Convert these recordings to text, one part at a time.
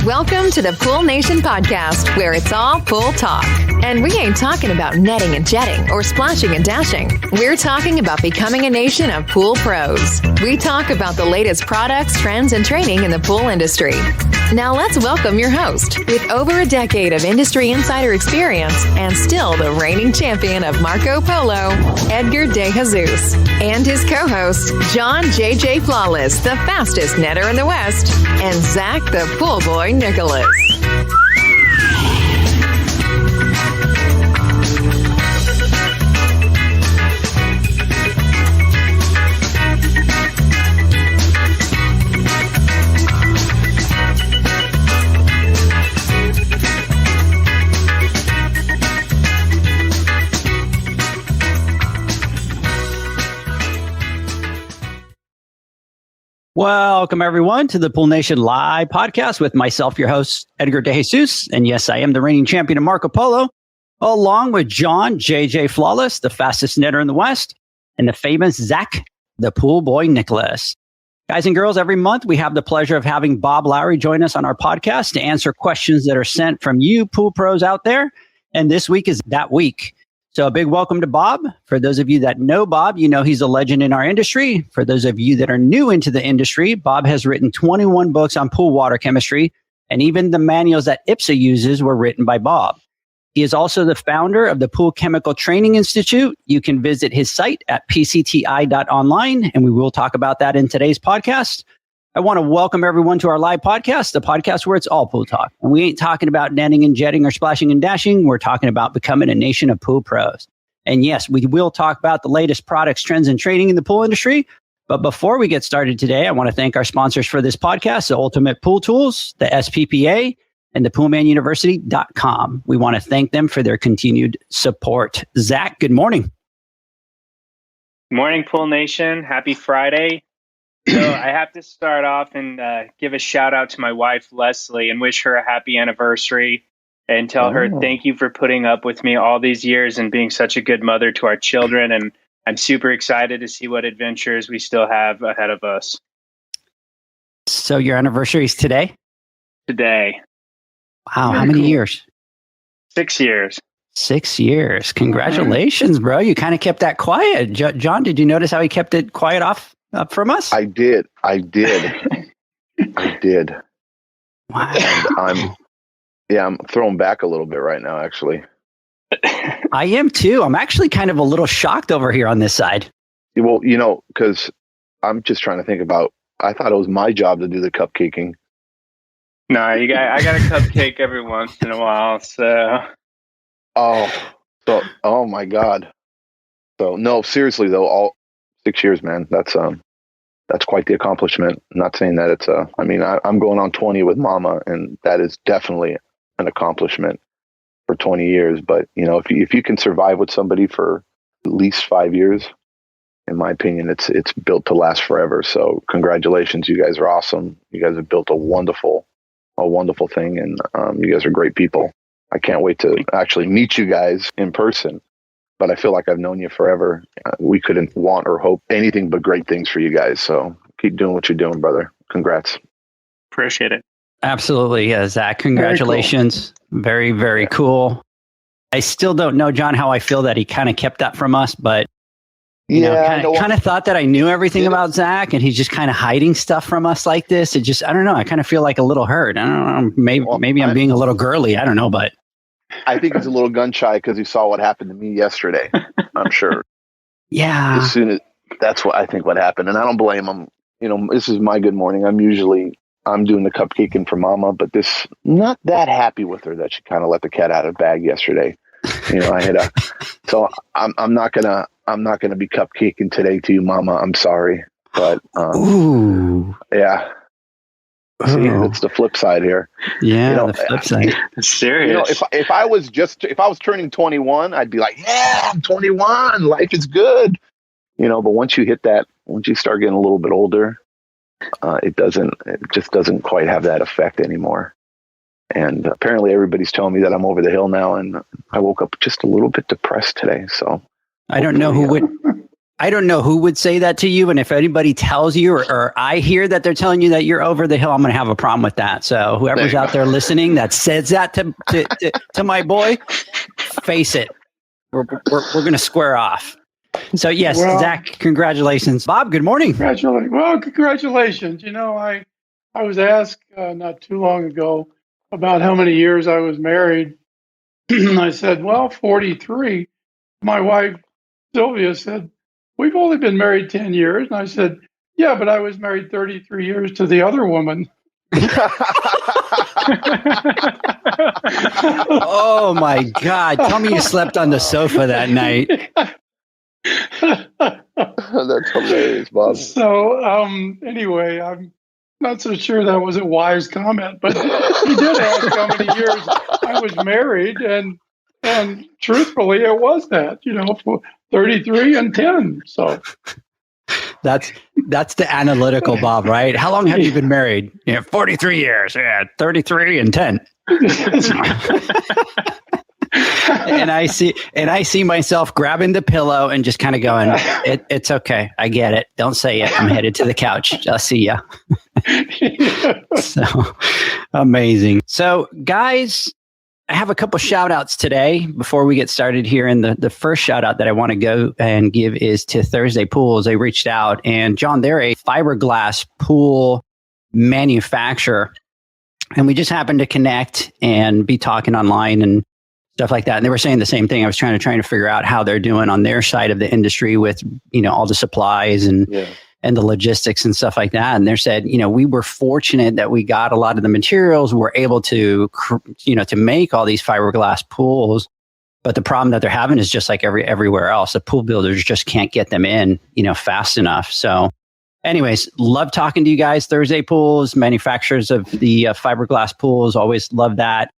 Welcome to the Pool Nation podcast, where it's all pool talk. And we ain't talking about netting and jetting or splashing and dashing. We're talking about becoming a nation of pool pros. We talk about the latest products, trends, and training in the pool industry. Now let's welcome your host, with over a decade of industry insider experience and still the reigning champion of Marco Polo, Edgar De Jesus, and his co-host, John JJ Flawless, the fastest netter in the West, and Zach the Pool Boy Nicholas. Welcome, everyone, to the Pool Nation Live podcast with myself, your host, Edgar De Jesus. And yes, I am the reigning champion of Marco Polo, along with John JJ Flawless, the fastest netter in the West, and the famous Zach, the Pool Boy Nicholas. Guys and girls, every month we have the pleasure of having Bob Lowry join us on our podcast to answer questions that are sent from you pool pros out there. And this week is that week. So a big welcome to Bob. For those of you that know Bob, you know he's a legend in our industry. For those of you that are new into the industry, Bob has written 21 books on pool water chemistry, and even the manuals that IPSA uses were written by Bob. He is also the founder of the Pool Chemical Training Institute. You can visit his site at pcti.online, and we will talk about that in today's podcast. I want to welcome everyone to our live podcast, the podcast where it's all pool talk. And we ain't talking about netting and jetting or splashing and dashing. We're talking about becoming a nation of pool pros. And yes, we will talk about the latest products, trends, and training in the pool industry. But before we get started today, I want to thank our sponsors for this podcast, the Ultimate Pool Tools, the SPPA, and the PoolmanUniversity.com. We want to thank them for their continued support. Zach, good morning. Morning, Pool Nation. Happy Friday. So I have to start off and give a shout out to my wife, Leslie, and wish her a happy anniversary and tell her thank you for putting up with me all these years and being such a good mother to our children. And I'm super excited to see what adventures we still have ahead of us. So your anniversary is today? Today. Wow. How many years? 6 years. 6 years. Congratulations, bro. You kind of kept that quiet. John, did you notice how he kept it quiet up from us? I did. Wow. And I'm thrown back a little bit right now, actually. I am too. I'm actually kind of a little shocked over here on this side. Well, because I'm just trying to think about, I thought it was my job to do the cupcaking. No, I got a cupcake every once in a while, so. Oh my God. So no, seriously though, all 6 years, man, that's quite the accomplishment. I'm not saying that it's I'm going on 20 with Mama, and that is definitely an accomplishment for 20 years. But if you can survive with somebody for at least 5 years, in my opinion, it's built to last forever. So congratulations, you guys are awesome. You guys have built a wonderful thing, and you guys are great people. I can't wait to actually meet you guys in person. But I feel like I've known you forever. We couldn't want or hope anything but great things for you guys. So keep doing what you're doing, brother. Congrats. Appreciate it. Absolutely. Yeah, Zach, congratulations. Very, very cool. I still don't know, John, how I feel that he kind of kept that from us, but kind of thought that I knew everything about Zach, and he's just kind of hiding stuff from us like this. It just, I don't know. I kind of feel like a little hurt. I don't know. Maybe I'm being a little girly. I don't know, but I think he's a little gun shy because he saw what happened to me yesterday. I'm sure. Yeah. As soon as that's what I think what happened, and I don't blame him. This is my good morning. I'm doing the cupcaking for Mama, but not that happy with her that she kind of let the cat out of the bag yesterday. So I'm not gonna be cupcaking today to you, Mama. I'm sorry, but yeah. See, it's the flip side here. Yeah, the flip side. Serious. If I was turning 21, I'd be like, yeah, I'm 21. Life is good. But once you start getting a little bit older, it just doesn't quite have that effect anymore. And apparently everybody's telling me that I'm over the hill now, and I woke up just a little bit depressed today. So I don't know who I don't know who would say that to you. And if anybody tells you or I hear that they're telling you that you're over the hill, I'm going to have a problem with that. So whoever's out there listening that says that to my boy, face it. We're going to square off. So yes, well, Zach, congratulations. Bob, good morning. Congratulations. You know, I was asked not too long ago about how many years I was married. I said, well, 43. My wife, Sylvia, said, we've only been married 10 years. And I said, yeah, but I was married 33 years to the other woman. Oh, my God. Tell me you slept on the sofa that night. That's hilarious, Bob. So anyway, I'm not so sure that was a wise comment, but he did ask how many years I was married. And truthfully, it was that, you know, for 33 and 10. So that's the analytical Bob, right? How long have you been married? 43 years. Yeah, 33 and 10. And I see myself grabbing the pillow and just kind of going, it's okay. I get it. Don't say it. I'm headed to the couch. I'll see ya. So amazing. So guys, I have a couple shout outs today before we get started here. And the first shout out that I want to go and give is to Thursday Pools. They reached out, and John, they're a fiberglass pool manufacturer. And we just happened to connect and be talking online and stuff like that. And they were saying the same thing. I was trying to figure out how they're doing on their side of the industry with, all the supplies and the logistics and stuff like that. And they said, we were fortunate that we got a lot of the materials. We're able to, to make all these fiberglass pools. But the problem that they're having is just like everywhere else. The pool builders just can't get them in, fast enough. So anyways, love talking to you guys. Thursday Pools, manufacturers of the fiberglass pools. Always love that.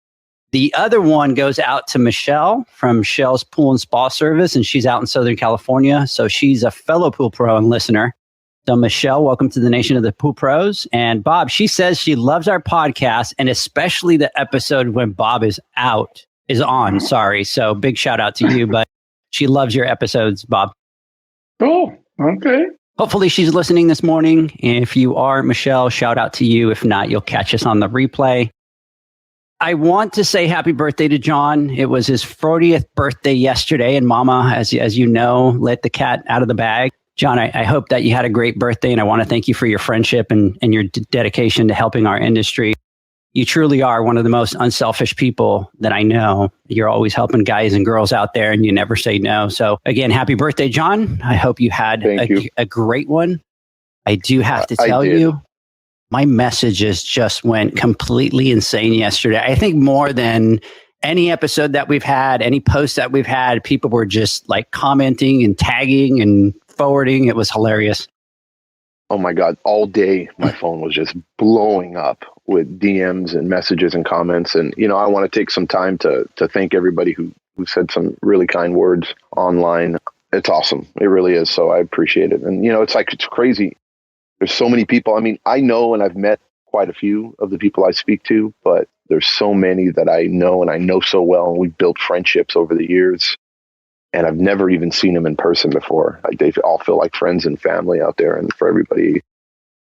The other one goes out to Michelle from Michelle's Pool and Spa Service, and she's out in Southern California. So she's a fellow pool pro and listener. So Michelle, welcome to the Nation of the Pool Pros. And Bob, she says she loves our podcast, and especially the episode when Bob is on. Sorry. So big shout out to you, but she loves your episodes, Bob. Cool. Okay. Hopefully she's listening this morning. If you are, Michelle, shout out to you. If not, you'll catch us on the replay. I want to say happy birthday to John. It was his 40th birthday yesterday, and Mama, as you know, let the cat out of the bag. John, I hope that you had a great birthday, and I want to thank you for your friendship and your dedication to helping our industry. You truly are one of the most unselfish people that I know. You're always helping guys and girls out there, and you never say no. So again, happy birthday, John. I hope you had a great one. I do have to tell you, my messages just went completely insane yesterday. I think more than any episode that we've had, any post that we've had, people were just like commenting and tagging and forwarding. It was hilarious. Oh my God. All day, my phone was just blowing up with DMs and messages and comments. And, I want to take some time to thank everybody who said some really kind words online. It's awesome. It really is. So I appreciate it. And, it's crazy. There's so many people. I mean, I know, and I've met quite a few of the people I speak to, but there's so many that I know and I know so well. And we've built friendships over the years, and I've never even seen them in person before. They all feel like friends and family out there. And for everybody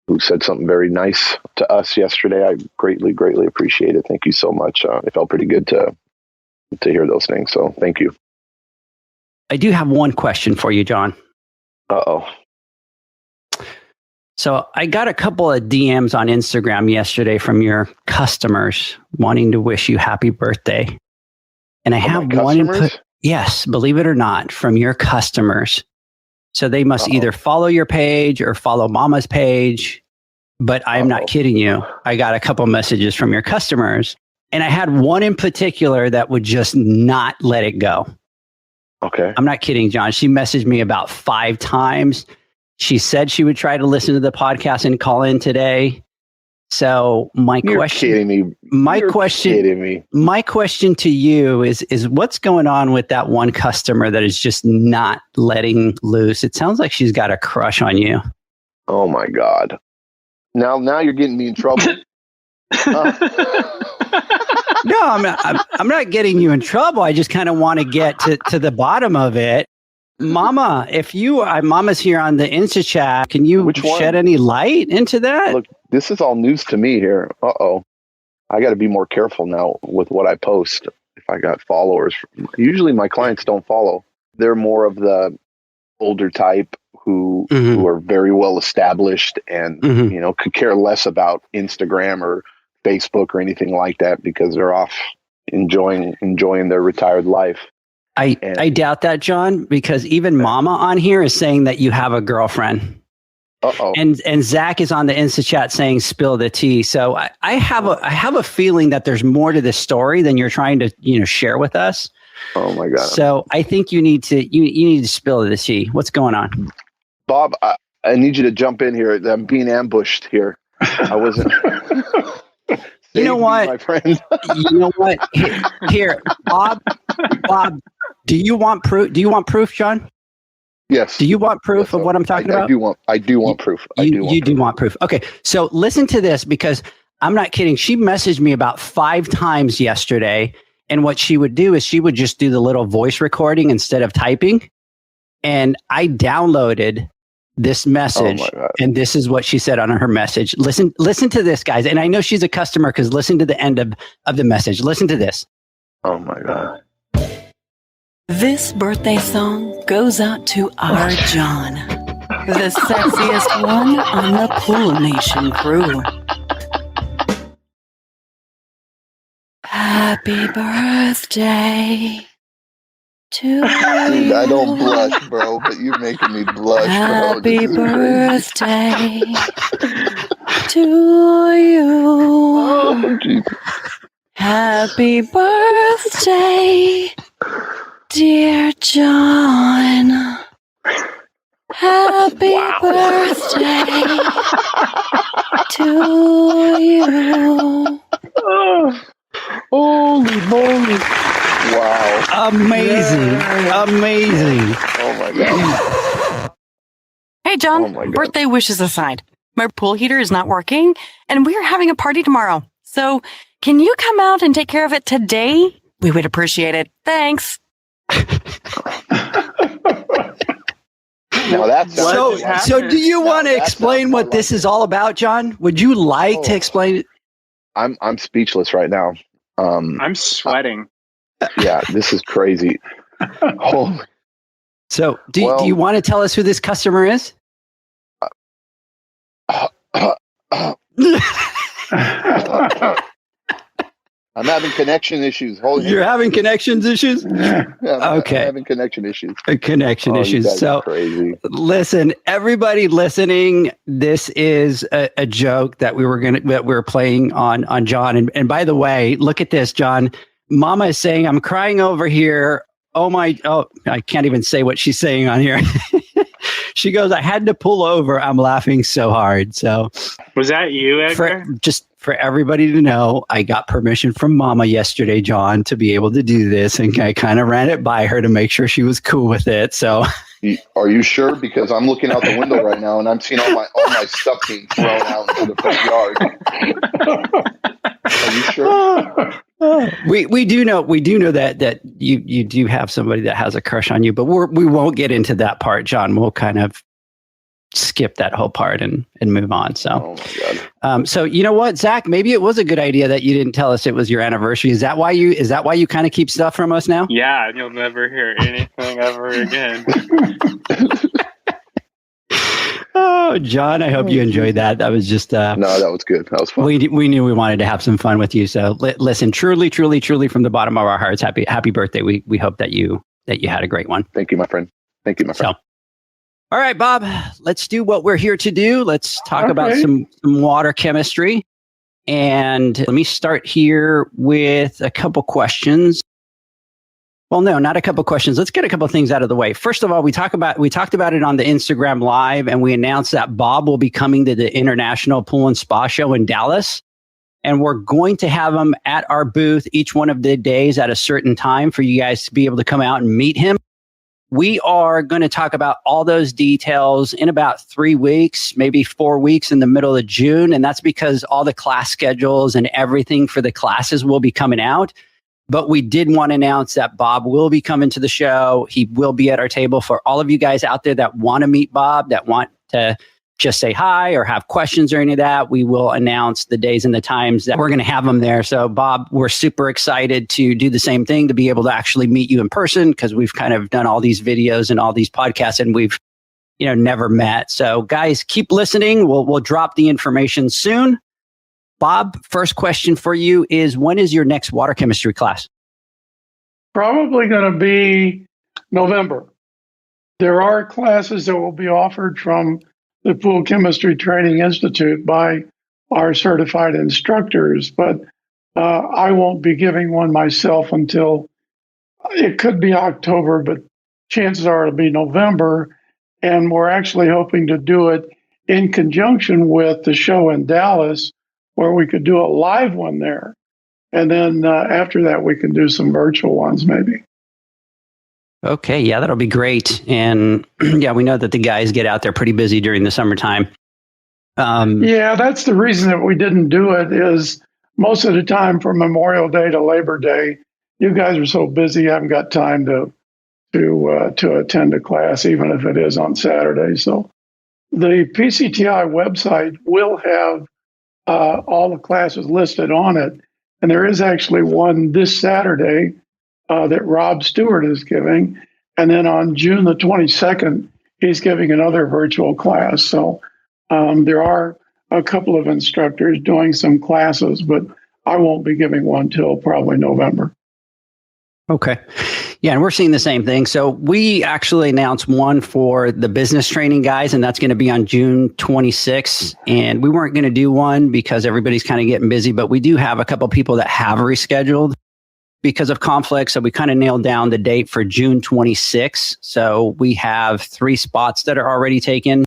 who said something very nice to us yesterday, I greatly, greatly appreciate it. Thank you so much. It felt pretty good to hear those things. So thank you. I do have one question for you, John. Uh-oh. So I got a couple of DMs on Instagram yesterday from your customers wanting to wish you happy birthday. And I have one input. Yes, believe it or not, from your customers. So they must either follow your page or follow Mama's page. But I'm not kidding you. I got a couple messages from your customers. And I had one in particular that would just not let it go. Okay. I'm not kidding, John. She messaged me about 5 times. She said she would try to listen to the podcast and call in today. So my question to you is what's going on with that one customer that is just not letting loose? It sounds like she's got a crush on you. Oh my God. Now you're getting me in trouble. No, I'm not getting you in trouble. I just kind of want to get to the bottom of it. Mama, if you, Mama's here on the Insta chat, can you shed any light into that? Look, this is all news to me here. Uh-oh. I got to be more careful now with what I post. If I got followers, usually my clients don't follow. They're more of the older type who are very well established and, could care less about Instagram or Facebook or anything like that because they're off enjoying their retired life. I doubt that, John, because even Mama on here is saying that you have a girlfriend. Uh-oh. And Zach is on the Insta chat saying spill the tea. So I have a feeling that there's more to this story than you're trying to share with us. Oh my God. So I think you need to spill the tea. What's going on? Bob, I need you to jump in here. I'm being ambushed here. I wasn't. You know what, my friend? You know what? Here, Bob, do you want proof? Do you want proof, John? Yes. Do you want proof of what I'm talking about? I do want proof. You do want proof. Okay. So listen to this because I'm not kidding. She messaged me about 5 times yesterday. And what she would do is she would just do the little voice recording instead of typing. And I downloaded this message. And this is what she said on her message. Listen to this, guys. And I know she's a customer because listen to the end of the message. Listen to this. Oh my God. This birthday song goes out to our John, the sexiest one on the Pool Nation crew. Happy birthday to you. I don't blush, bro, but you're making me blush, Happy bro. birthday to you. Oh, Jesus. Happy birthday, dear John. Happy birthday to you. Holy moly. Wow. Amazing. Oh my God. Hey, John, Oh my God. birthday wishes aside, my pool heater is not working and we're having a party tomorrow. So can you come out and take care of it today? We would appreciate it. Thanks. Now that's So do you want to explain what this is all about, John? Would you like to explain it? I'm speechless right now. I'm sweating. Yeah, this is crazy. Holy. So do you want to tell us who this customer is? I'm having connection issues. You're having connections issues? Okay. I'm having connection issues. Connection issues. You guys So are crazy. Listen, everybody listening, this is a joke that we were playing on John. And by the way, look at this, John. Mama is saying, I'm crying over here. I can't even say what she's saying on here. She goes, I had to pull over. I'm laughing so hard. So was that you, Edgar? For everybody to know, I got permission from Mama yesterday, John, to be able to do this. And I kind of ran it by her to make sure she was cool with it. So are you sure? Because I'm looking out the window right now and I'm seeing all my stuff being thrown out into the front yard. Are you sure? We do know that you do have somebody that has a crush on you, but we won't get into that part, John. We'll kind of skip that whole part and move on. So, oh my God. So you know what, Zach? Maybe it was a good idea that you didn't tell us it was your anniversary. Is that why you kind of keep stuff from us now? Yeah, you'll never hear anything ever again. Oh, John, I hope you enjoyed that. That was just no, that was good. That was fun. We knew we wanted to have some fun with you. So listen, truly from the bottom of our hearts, happy birthday. We hope that you had a great one. Thank you, my friend. So, all right, Bob, let's do what we're here to do. Let's talk about some water chemistry. And let me start here with a couple questions. Well, no, not a couple questions. Let's get a couple things out of the way. First of all, we talked about it on the Instagram Live, and we announced that Bob will be coming to the International Pool and Spa Show in Dallas. And we're going to have him at our booth each one of the days at a certain time for you guys to be able to come out and meet him. We are going to talk about all those details in about 3 weeks, maybe 4 weeks in the middle of June. And that's because all the class schedules and everything for the classes will be coming out. But we did want to announce that Bob will be coming to the show. He will be at our table. For all of you guys out there that want to meet Bob, that want to just say hi or have questions or any of that, we will announce the days and the times that we're going to have him there. So Bob, we're super excited to do the same thing, to be able to actually meet you in person, because we've kind of done all these videos and all these podcasts and we've, never met. So guys, keep listening. We'll drop the information soon. Bob, first question for you is, when is your next water chemistry class? Probably going to be November. There are classes that will be offered from the Pool Chemistry Training Institute by our certified instructors, but I won't be giving one myself until it could be October, but chances are it'll be November. And we're actually hoping to do it in conjunction with the show in Dallas, where we could do a live one there. And then after that, we can do some virtual ones maybe. Okay, yeah, that'll be great. And yeah, we know that the guys get out there pretty busy during the summertime. Yeah, that's the reason that we didn't do it, is most of the time from Memorial Day to Labor Day, you guys are so busy, you haven't got time to attend a class, even if it is on Saturday. So the PCTI website will have all the classes listed on it. And there is actually one this Saturday that Rob Stewart is giving. And then on June the 22nd, he's giving another virtual class. So there are a couple of instructors doing some classes, but I won't be giving one till probably November. Okay. Yeah, and we're seeing the same thing. So we actually announced one for the business training guys, and that's going to be on June 26th. And we weren't going to do one because everybody's kind of getting busy, but we do have a couple of people that have rescheduled because of conflict. So we kind of nailed down the date for June 26th. So we have 3 spots that are already taken.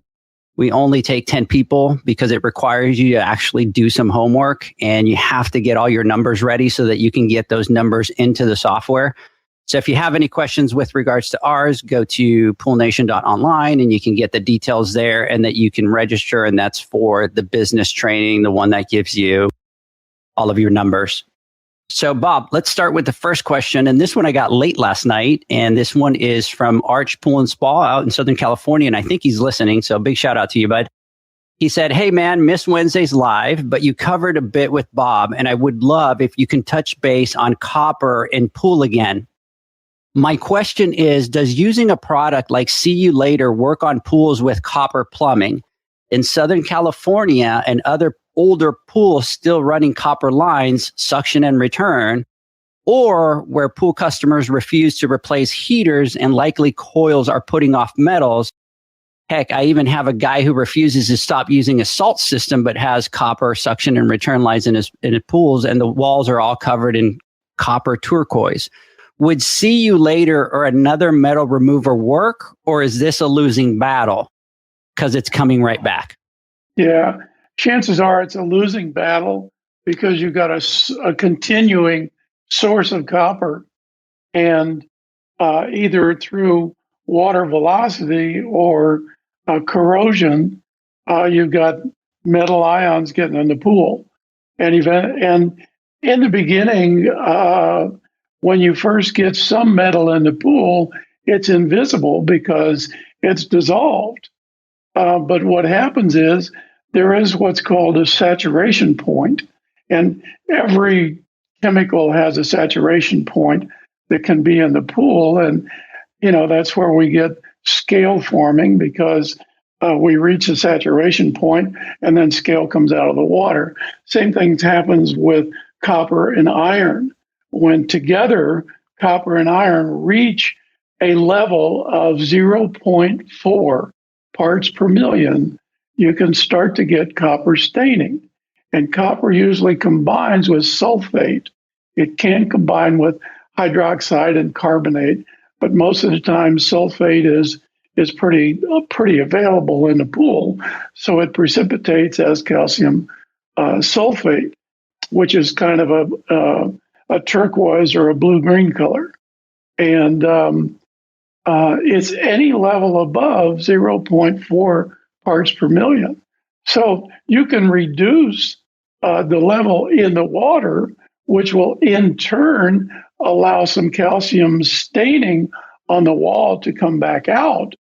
We only take 10 people because it requires you to actually do some homework, and you have to get all your numbers ready so that you can get those numbers into the software. So if you have any questions with regards to ours, go to poolnation.online and you can get the details there, and that you can register. And that's for the business training, the one that gives you all of your numbers. So Bob, let's start with the first question. And this one I got late last night. And this one is from Arch Pool and Spa out in Southern California. And I think he's listening. So big shout out to you, bud. He said, "Hey man, missed Wednesday's live, but you covered a bit with Bob. And I would love if you can touch base on copper in pool again. My question is, does using a product like See You Later work on pools with copper plumbing? In Southern California and other older pools still running copper lines, suction and return, or where pool customers refuse to replace heaters and likely coils are putting off metals. Heck, I even have a guy who refuses to stop using a salt system but has copper suction and return lines in his pools, and the walls are all covered in copper turquoise. Would See You Later or another metal remover work, or is this a losing battle because it's coming right back?" Yeah, chances are it's a losing battle because you've got a continuing source of copper, and either through water velocity or corrosion, you've got metal ions getting in the pool. And in the beginning, when you first get some metal in the pool, it's invisible because it's dissolved. But what happens is there is what's called a saturation point, and every chemical has a saturation point that can be in the pool. And, that's where we get scale forming, because we reach a saturation point and then scale comes out of the water. Same thing happens with copper and iron. When together, copper and iron reach a level of 0.4 parts per million, you can start to get copper staining. And copper usually combines with sulfate. It can combine with hydroxide and carbonate, but most of the time sulfate is pretty available in the pool. So it precipitates as calcium sulfate, which is kind of a turquoise or a blue-green color. And it's any level above 0.4 parts per million. So you can reduce the level in the water, which will in turn allow some calcium staining on the wall to come back out.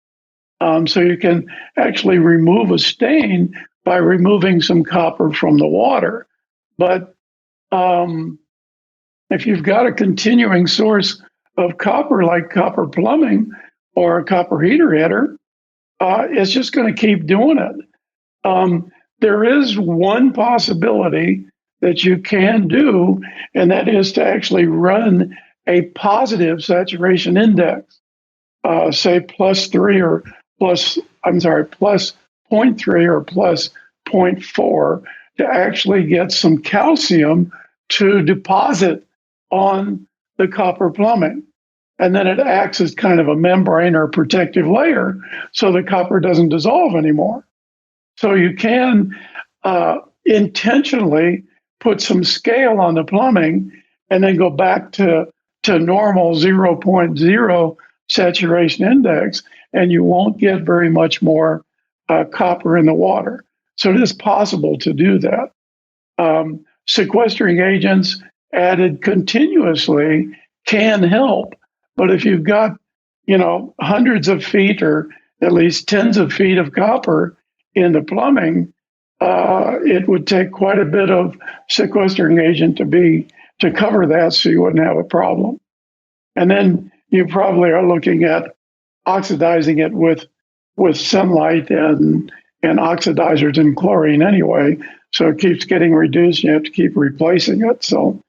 So you can actually remove a stain by removing some copper from the water. But if you've got a continuing source of copper, like copper plumbing or a copper heater, it's just going to keep doing it. There is one possibility that you can do, and that is to actually run a positive saturation index, say plus 0.3 or plus 0.3 or plus 0.4, to actually get some calcium to deposit on the copper plumbing. And then it acts as kind of a membrane or protective layer so the copper doesn't dissolve anymore. So you can intentionally put some scale on the plumbing and then go back to normal 0.0 saturation index, and you won't get very much more copper in the water. So it is possible to do that. Sequestering agents added continuously can help, but if you've got, hundreds of feet or at least tens of feet of copper in the plumbing, it would take quite a bit of sequestering agent to cover that, so you wouldn't have a problem. And then you probably are looking at oxidizing it with sunlight and oxidizers and chlorine anyway, so it keeps getting reduced. You have to keep replacing it. So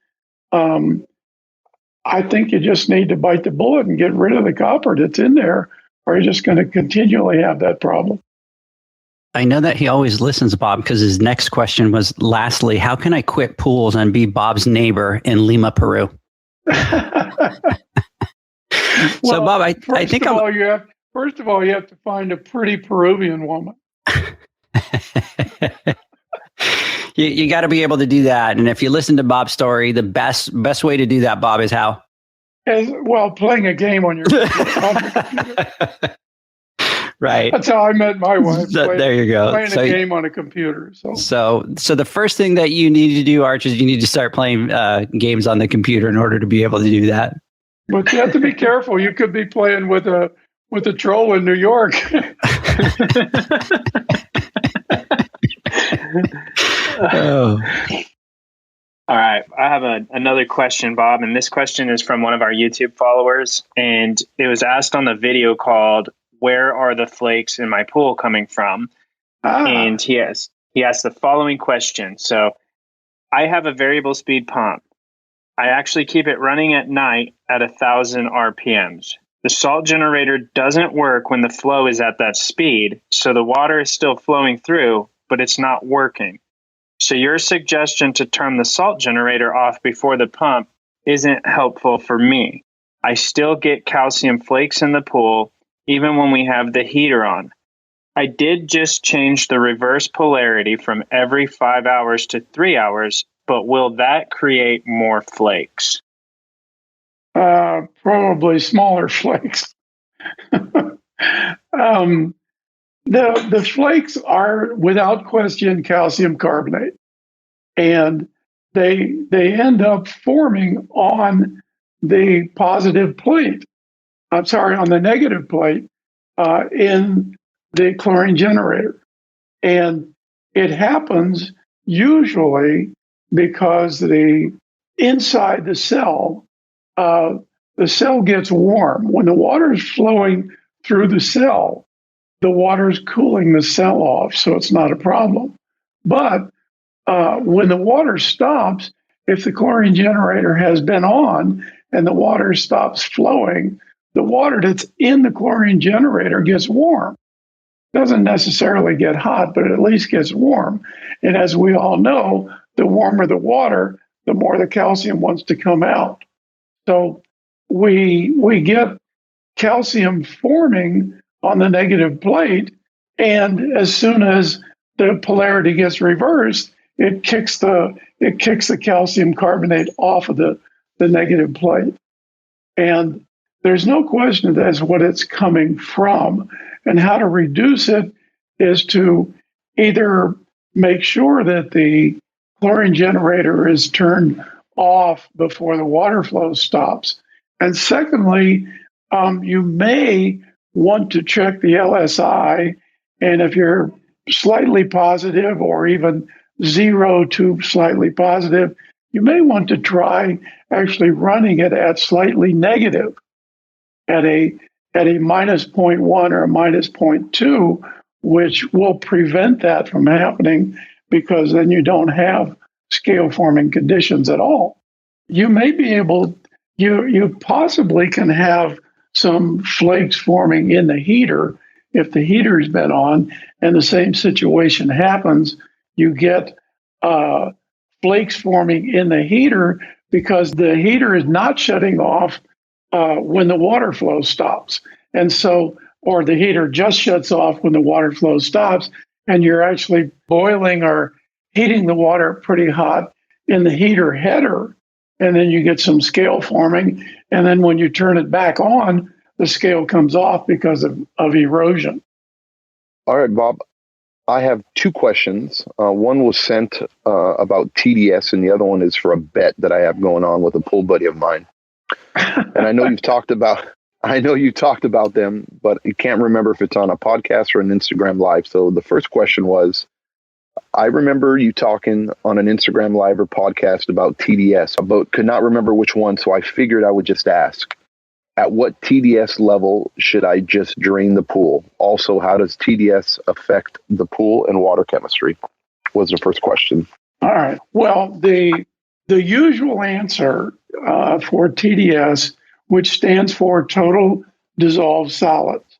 I think you just need to bite the bullet and get rid of the copper that's in there, or you're just going to continually have that problem. I know that he always listens, Bob, because his next question was, lastly, how can I quit pools and be Bob's neighbor in Lima, Peru? So, Bob, I think first of all, you have to find a pretty Peruvian woman. You got to be able to do that. And if you listen to Bob's story, the best way to do that, Bob, is how? Playing a game on your computer. Right. That's how I met my wife. There you go. Playing a game on a computer. So the first thing that you need to do, Arch, is you need to start playing games on the computer in order to be able to do that. But you have to be careful. You could be playing with a troll in New York. Oh. All right. I have another question, Bob, and this question is from one of our YouTube followers, and it was asked on the video called, "Where are the flakes in my pool coming from?" And he asked the following question. So, I have a variable speed pump. I actually keep it running at night at 1,000 RPMs. The salt generator doesn't work when the flow is at that speed, so the water is still flowing through, but it's not working. So your suggestion to turn the salt generator off before the pump isn't helpful for me. I still get calcium flakes in the pool, even when we have the heater on. I did just change the reverse polarity from every 5 hours to 3 hours, but will that create more flakes? Probably smaller flakes. The flakes are, without question, calcium carbonate, and they end up forming on the positive plate. On the negative plate in the chlorine generator, and it happens usually because the inside the cell gets warm. When the water is flowing through the cell, the water is cooling the cell off, so it's not a problem. But when the water stops, if the chlorine generator has been on and the water stops flowing, the water that's in the chlorine generator gets warm. Doesn't necessarily get hot, but it at least gets warm. And as we all know, the warmer the water, the more the calcium wants to come out. So we get calcium forming on the negative plate, and as soon as the polarity gets reversed, it kicks the calcium carbonate off of the negative plate. And there's no question that's what it's coming from. And how to reduce it is to either make sure that the chlorine generator is turned off before the water flow stops. And secondly, you may want to check the LSI. And if you're slightly positive or even 0 to slightly positive, you may want to try actually running it at slightly negative, at a minus 0.1 or a minus 0.2, which will prevent that from happening, because then you don't have scale forming conditions at all. You may be able, you possibly can have some flakes forming in the heater if the heater's been on, and the same situation happens. You get flakes forming in the heater because the heater is not shutting off when the water flow stops. And so, or the heater just shuts off when the water flow stops, and you're actually boiling or heating the water pretty hot in the heater header, and then you get some scale forming. And then when you turn it back on, the scale comes off because of erosion. All right, Bob. I have two questions. One was sent about TDS, and the other one is for a bet that I have going on with a pool buddy of mine. And I know you talked about them, but you can't remember if it's on a podcast or an Instagram live. So the first question was, I remember you talking on an Instagram live or podcast about TDS, but could not remember which one. So I figured I would just ask, at what TDS level should I just drain the pool? Also, how does TDS affect the pool and water chemistry? Was the first question. All right. Well, the usual answer for TDS, which stands for total dissolved solids,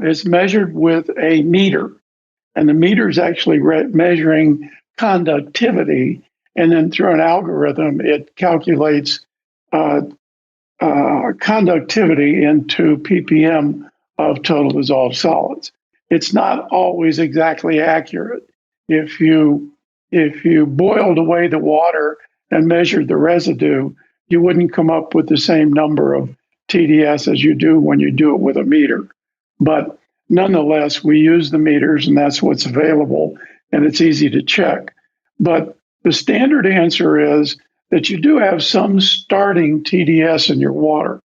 is measured with a meter. And the meter is actually measuring conductivity. And then through an algorithm, it calculates conductivity into ppm of total dissolved solids. It's not always exactly accurate. If you boiled away the water and measured the residue, you wouldn't come up with the same number of TDS as you do when you do it with a meter. But nonetheless, we use the meters, and that's what's available, and it's easy to check. But the standard answer is that you do have some starting TDS in your water,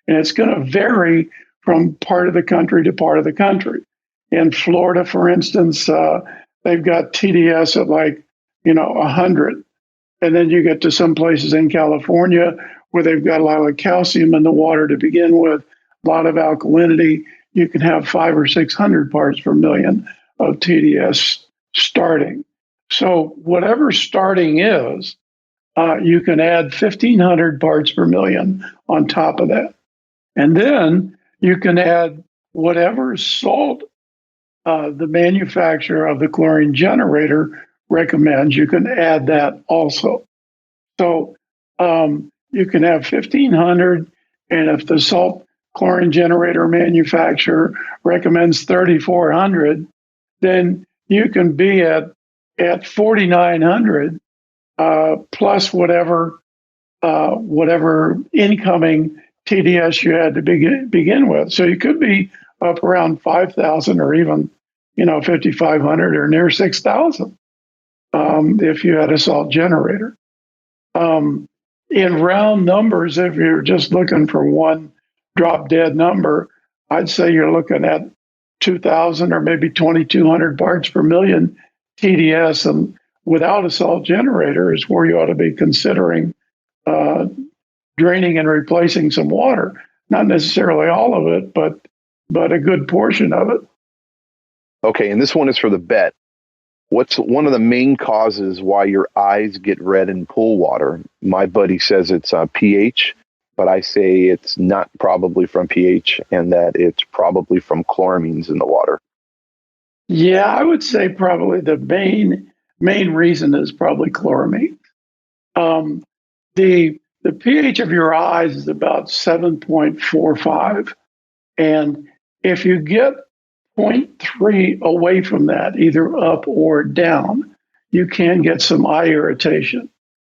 and it's going to vary from part of the country to part of the country. In Florida, for instance, they've got TDS at 100. And then you get to some places in California where they've got a lot of calcium in the water to begin with, a lot of alkalinity. You can have 500 or 600 parts per million of TDS starting. So whatever starting is, you can add 1,500 parts per million on top of that. And then you can add whatever salt the manufacturer of the chlorine generator recommends. You can add that also. So you can have 1,500, and if the salt chlorine generator manufacturer recommends 3,400, then you can be at 4,900 plus whatever incoming TDS you had to begin with. So you could be up around 5,000 or even 5,500 or near 6,000 if you had a salt generator. In round numbers, if you're just looking for one drop dead number, I'd say you're looking at 2,000 or maybe 2,200 parts per million TDS, and without a salt generator is where you ought to be considering draining and replacing some water. Not necessarily all of it, but a good portion of it. Okay, and this one is for the bet. What's one of the main causes why your eyes get red in pool water? My buddy says it's pH, but I say it's not probably from pH and that it's probably from chloramines in the water. Yeah, I would say probably the main reason is probably chloramine. The pH of your eyes is about 7.45. And if you get 0.3 away from that, either up or down, you can get some eye irritation.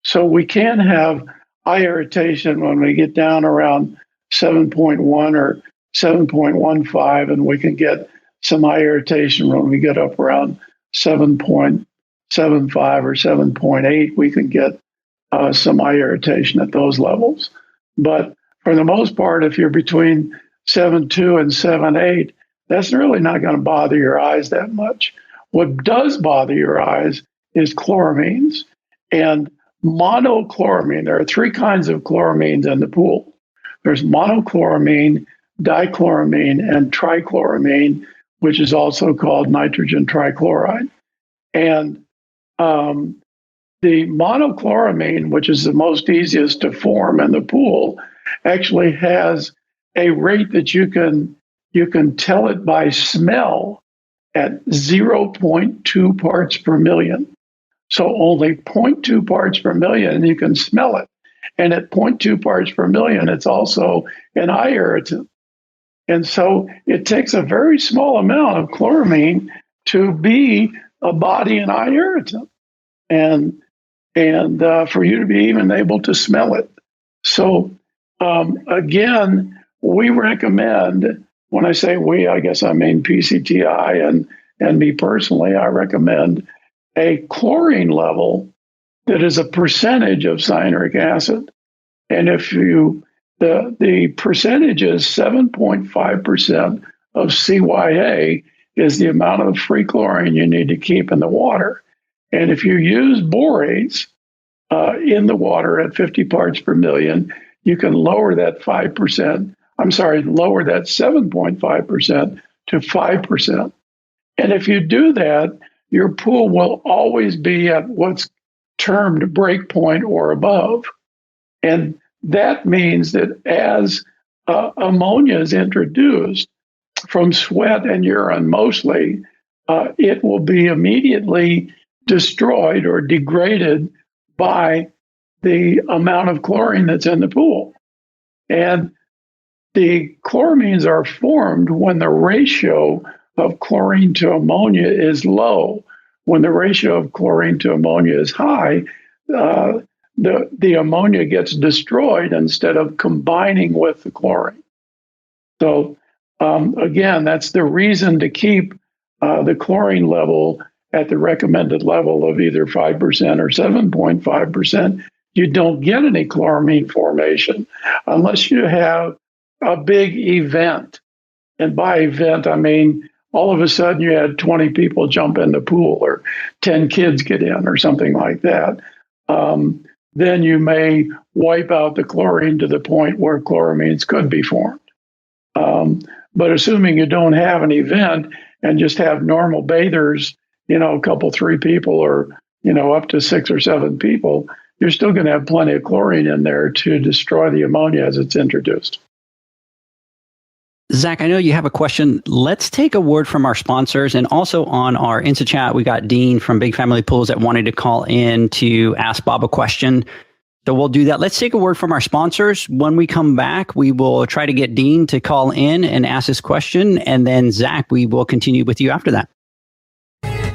So we can have eye irritation when we get down around 7.1 or 7.15, and we can get some eye irritation when we get up around 7.75 or 7.8. We can get some eye irritation at those levels. But for the most part, if you're between 7.2 and 7.8, that's really not going to bother your eyes that much. What does bother your eyes is chloramines and monochloramine. There are three kinds of chloramines in the pool. There's monochloramine, dichloramine, and trichloramine, which is also called nitrogen trichloride. And the monochloramine, which is the most easiest to form in the pool, actually has a rate that you can tell it by smell at 0.2 parts per million. So only 0.2 parts per million, and you can smell it. And at 0.2 parts per million, it's also an eye irritant. And so it takes a very small amount of chloramine to be a body and eye irritant, and for you to be even able to smell it. So again, we recommend, when I say we, I guess I mean PCTI and me personally, I recommend a chlorine level that is a percentage of cyanuric acid. And if the percentage is 7.5% of CYA is the amount of free chlorine you need to keep in the water. And if you use borates in the water at 50 parts per million, you can lower that 7.5% to 5%. And if you do that, your pool will always be at what's termed breakpoint or above. And that means that as ammonia is introduced from sweat and urine mostly, it will be immediately destroyed or degraded by the amount of chlorine that's in the pool. And the chloramines are formed when the ratio of chlorine to ammonia is low. When the ratio of chlorine to ammonia is high, the ammonia gets destroyed instead of combining with the chlorine. So again, that's the reason to keep the chlorine level at the recommended level of either 5% or 7.5%. You don't get any chloramine formation unless you have a big event. And by event, I mean all of a sudden you had 20 people jump in the pool or 10 kids get in or something like that. Then you may wipe out the chlorine to the point where chloramines could be formed. But assuming you don't have an event and just have normal bathers, a couple, 3 people or, up to 6 or 7 people, you're still going to have plenty of chlorine in there to destroy the ammonia as it's introduced. Zach, I know you have a question. Let's take a word from our sponsors. And also on our Insta chat, we got Dean from Big Family Pools that wanted to call in to ask Bob a question. So we'll do that. Let's take a word from our sponsors. When we come back, we will try to get Dean to call in and ask his question. And then Zach, we will continue with you after that.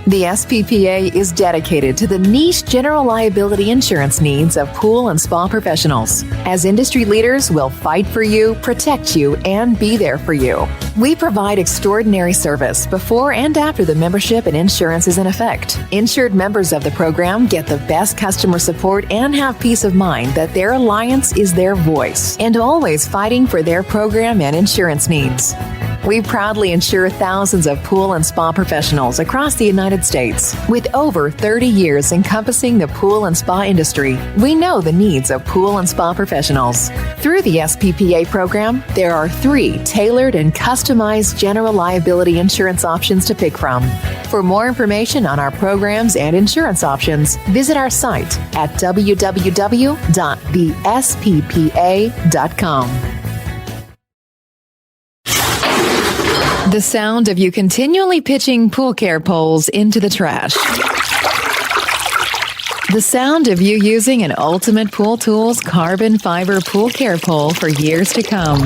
The SPPA is dedicated to the niche general liability insurance needs of pool and spa professionals. As industry leaders, we'll fight for you, protect you, and be there for you. We provide extraordinary service before and after the membership and insurance is in effect. Insured members of the program get the best customer support and have peace of mind that their alliance is their voice and always fighting for their program and insurance needs. We proudly insure thousands of pool and spa professionals across the United States. With over 30 years encompassing the pool and spa industry, we know the needs of pool and spa professionals. Through the SPPA program, there are 3 tailored and customized general liability insurance options to pick from. For more information on our programs and insurance options, visit our site at www.thesppa.com. The sound of you continually pitching pool care poles into the trash. The sound of you using an Ultimate Pool Tools carbon fiber pool care pole for years to come.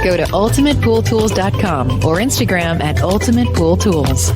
Go to ultimatepooltools.com or Instagram at Ultimate Pool Tools.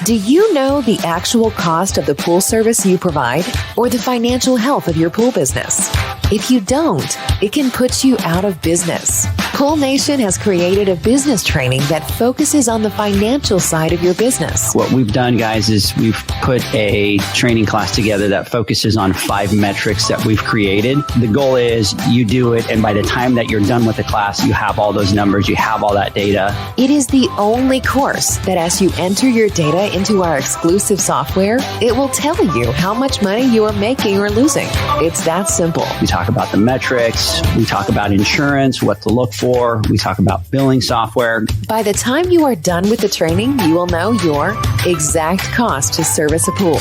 Do you know the actual cost of the pool service you provide or the financial health of your pool business? If you don't, it can put you out of business. Pool Nation has created a business training that focuses on the financial side of your business. What we've done, guys, is we've put a training class together that focuses on 5 metrics that we've created. The goal is you do it, and by the time that you're done with the class, you have all those numbers, you have all that data. It is the only course that as you enter your data into our exclusive software, it will tell you how much money you are making or losing. It's that simple. We talk about the metrics, we talk about insurance, what to look for, we talk about billing software. By the time you are done with the training, you will know your exact cost to service a pool,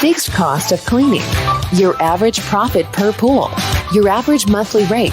fixed cost of cleaning, your average profit per pool, your average monthly rate,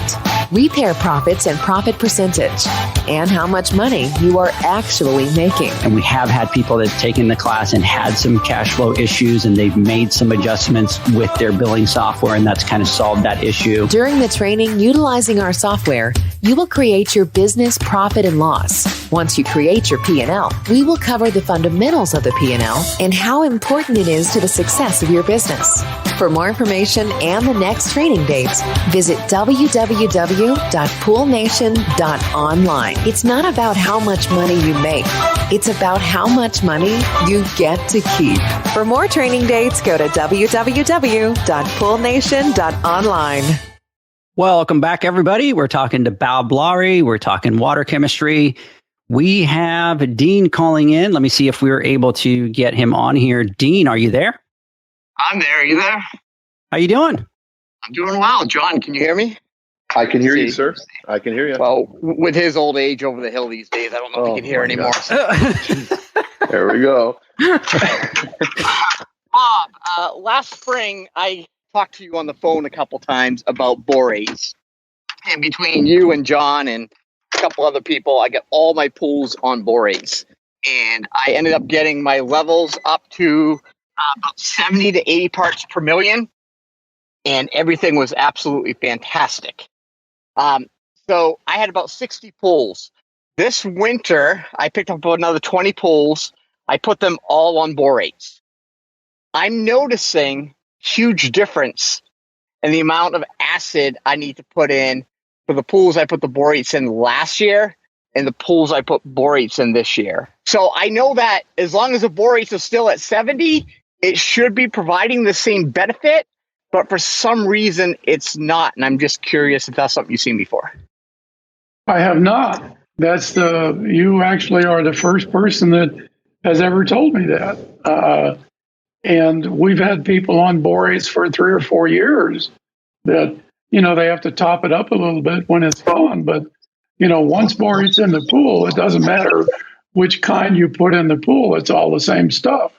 repair profits and profit percentage, and how much money you are actually making. And we have had people that have taken the class and had some cash flow issues, and they've made some adjustments with their billing software, and that's kind of solved that issue. During the training, utilizing our software, you will create your business profit and loss. Once you create your P&L, we will cover the fundamentals of the P&L and how important it is to the success of your business. For more information and the next training dates, visit www.poolnation.online. It's not about how much money you make. It's about how much money you get to keep. For more training dates, go to www.poolnation.online. Welcome back, everybody. We're talking to Bob Lowry. We're talking water chemistry. We have Dean calling in. Let me see if we were able to get him on here. Dean, are you there? I'm there. Are you there? How you doing? I'm doing well. John, can you hear me? I can hear you, sir. I can hear you. Well, with his old age over the hill these days, I don't know if he can hear anymore. There we go. Bob, last spring, I talked to you on the phone a couple times about borates. And between you and John and a couple other people, I got all my pools on borates. And I ended up getting my levels up to about 70 to 80 parts per million. And everything was absolutely fantastic. So I had about 60 pools. This winter, I picked up another 20 pools. I put them all on borates. I'm noticing huge difference in the amount of acid I need to put in for the pools I put the borates in last year and the pools I put borates in this year. So I know that as long as the borates are still at 70, it should be providing the same benefit, but for some reason it's not. And I'm just curious if that's something you've seen before. I have not. You actually are the first person that has ever told me that. And we've had people on borates for 3 or 4 years that, they have to top it up a little bit when it's gone. But, once borate's in the pool, it doesn't matter which kind you put in the pool. It's all the same stuff.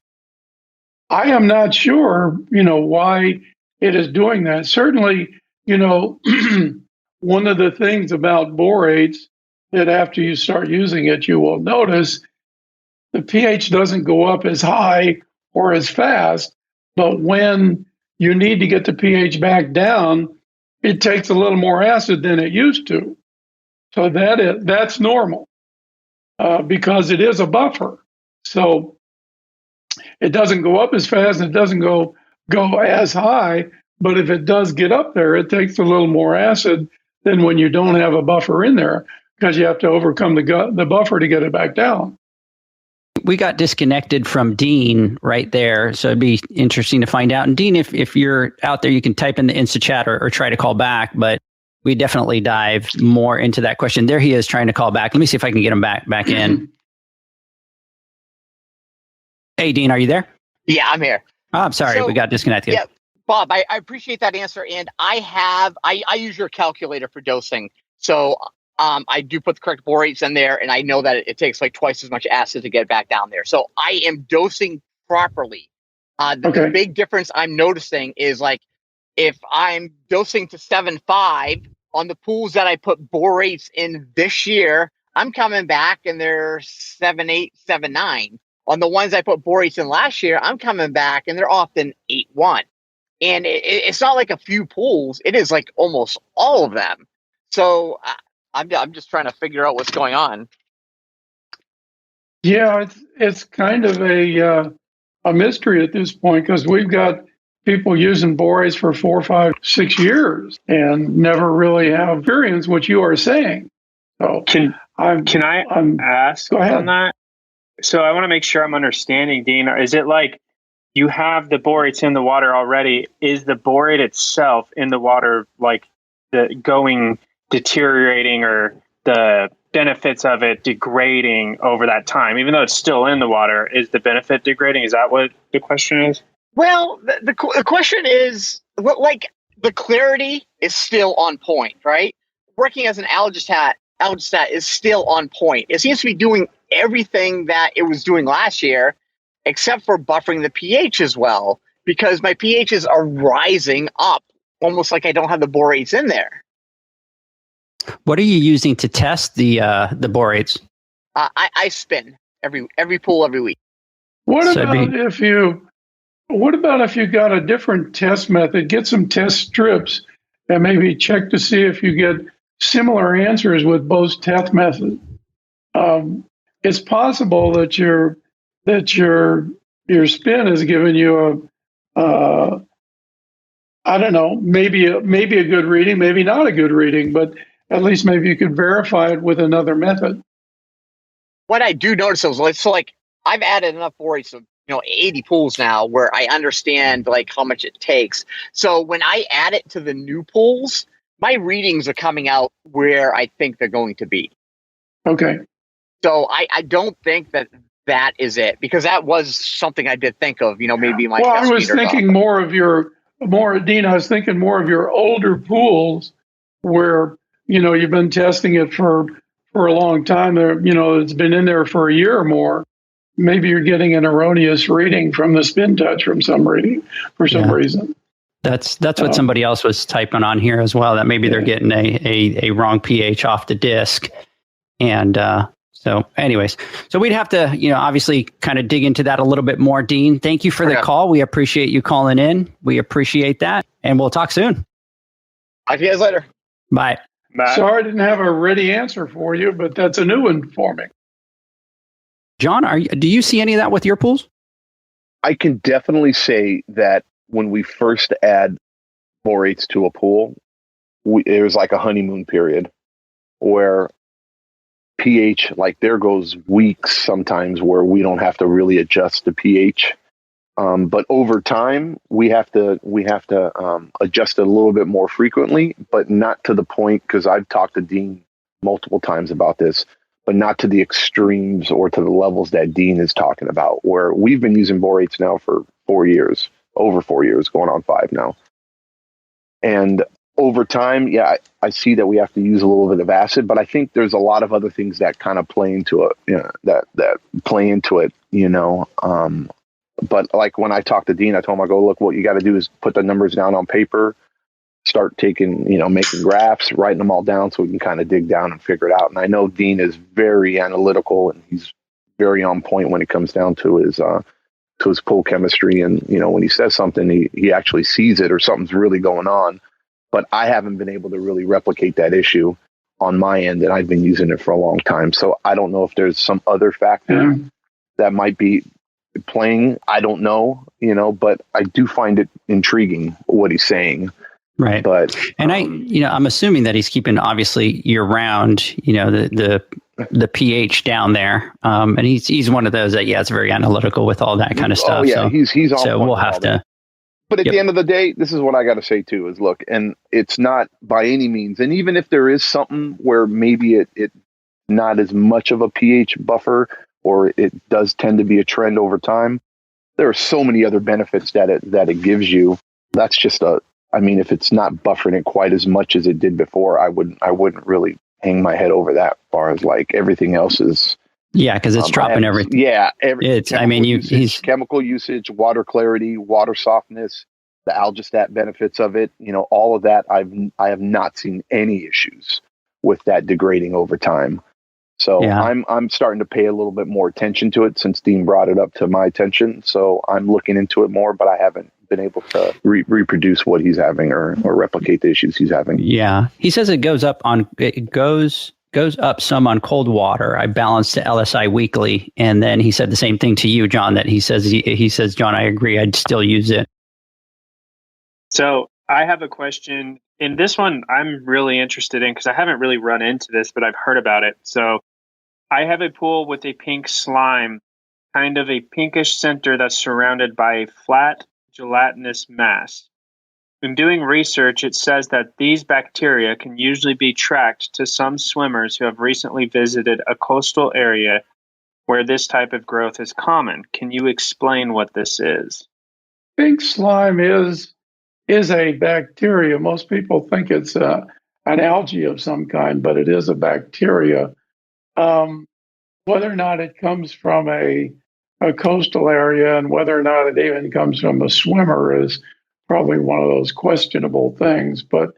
I am not sure, why it is doing that. Certainly, one of the things about borates that after you start using it, you will notice the pH doesn't go up as high or as fast, but when you need to get the pH back down, it takes a little more acid than it used to. So that's normal because it is a buffer. So it doesn't go up as fast and it doesn't go as high, but if it does get up there, it takes a little more acid than when you don't have a buffer in there because you have to overcome the buffer to get it back down. We got disconnected from Dean right there, so it'd be interesting to find out. And Dean, if you're out there, you can type in the Insta chat or try to call back, but we definitely dive more into that question. There he is trying to call back. Let me see if I can get him back in. Hey, Dean, are you there? Yeah, I'm here. Oh, I'm sorry. We got disconnected. Yeah, Bob, I appreciate that answer. And I use your calculator for dosing. So I do put the correct borates in there, and I know that it takes like twice as much acid to get back down there. So I am dosing properly. The big difference I'm noticing is like if I'm dosing to 7.5 on the pools that I put borates in this year, I'm coming back and they're 7.8, 7.9. On the ones I put borates in last year, I'm coming back and they're often 8.1. And it's not like a few pools. It is like almost all of them. So I'm just trying to figure out what's going on. Yeah, it's kind of a mystery at this point because we've got people using borates for 4, 5, 6 years and never really have experienced what you are saying. So Can I ask go ahead. on that? So I want to make sure I'm understanding, Dean. Is it like you have the borates in the water already? Is the borate itself in the water like deteriorating, or the benefits of it degrading over that time? Even though it's still in the water, is the benefit degrading? Is that what the question is? Well, the question is, the clarity is still on point, right? Working as an algistat is still on point. It seems to be doing everything that it was doing last year, except for buffering the pH as well, because my pHs are rising up, almost like I don't have the borates in there. What are you using to test the borates? I spin every pool every week. What about if you got a different test method? Get some test strips and maybe check to see if you get similar answers with both test methods. It's possible that your spin has given you I don't know, maybe a good reading, maybe not a good reading, but at least maybe you could verify it with another method. What I do notice is, so I've added enough borates of 80 pools now where I understand how much it takes. So when I add it to the new pools, my readings are coming out where I think they're going to be. Okay. So I don't think that is it, because that was something I did think of, maybe my. Well, I was thinking more of Dean, I was thinking more of your older pools where, you've been testing it for a long time there, it's been in there for a year or more. Maybe you're getting an erroneous reading from the spin touch for some reason. That's what somebody else was typing on here as well, that maybe they're getting a wrong pH off the disc. And so anyways, so we'd have to, obviously kind of dig into that a little bit more. Dean, thank you for the call. We appreciate you calling in. We appreciate that. And we'll talk soon. Talk to you guys later. Bye. Bye. Sorry I didn't have a ready answer for you, but that's a new one for me. John, do you see any of that with your pools? I can definitely say that when we first add borates to a pool, it was like a honeymoon period where pH, there goes weeks sometimes where we don't have to really adjust the pH. But over time, we have to adjust it a little bit more frequently, but not to the point, because I've talked to Dean multiple times about this, but not to the extremes or to the levels that Dean is talking about, where we've been using borates now for 4 years, over 4 years, going on 5 now. And over time, I see that we have to use a little bit of acid, but I think there's a lot of other things that kind of play into it, that play into it, but when I talked to Dean, I told him, I go, look, what you got to do is put the numbers down on paper, start taking, making graphs, writing them all down so we can kind of dig down and figure it out. And I know Dean is very analytical and he's very on point when it comes down to his pool chemistry. And, when he says something, he actually sees it or something's really going on. But I haven't been able to really replicate that issue on my end, and I've been using it for a long time. So I don't know if there's some other factor that might be playing. I don't know, but I do find it intriguing what he's saying. Right. But I'm assuming that he's keeping, obviously, year round, the pH down there. And he's one of those that, it's very analytical with all that kind of stuff. Oh yeah, so he's on. So we'll have to. But at the end of the day, this is what I got to say too, is look, and it's not by any means, and even if there is something where maybe it not as much of a pH buffer, or it does tend to be a trend over time, there are so many other benefits that it gives you. That's just if it's not buffering it quite as much as it did before, I wouldn't really hang my head over that far as everything else is. Yeah, because it's dropping everything. Yeah, he's chemical usage, water clarity, water softness, the algistat benefits of it. All of that. I have not seen any issues with that degrading over time. So I'm starting to pay a little bit more attention to it since Dean brought it up to my attention. So I'm looking into it more, but I haven't been able to reproduce what he's having or replicate the issues he's having. Yeah, he says it goes up some on cold water. I balanced the LSI weekly, and then he said the same thing to you, John. That he says, John, I agree. I'd still use it. So I have a question. in this one, I'm really interested in because I haven't really run into this, but I've heard about it. So I have a pool with a pink slime, kind of a pinkish center that's surrounded by a flat gelatinous mass. In doing research, it says that these bacteria can usually be tracked to some swimmers who have recently visited a coastal area where this type of growth is common. Can you explain what this is? Pink slime is a bacteria. Most people think it's an algae of some kind, but it is a bacteria. Whether or not it comes from a coastal area and whether or not it even comes from a swimmer is probably one of those questionable things. But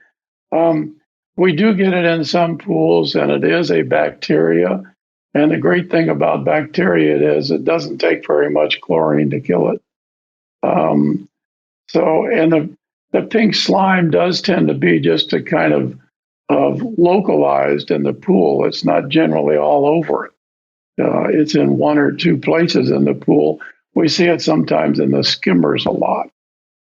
we do get it in some pools, and it is a bacteria. And the great thing about bacteria is it doesn't take very much chlorine to kill it. And the pink slime does tend to be just a kind of localized in the pool. It's not generally all over it. It's in one or two places in the pool. We see it sometimes in the skimmers a lot.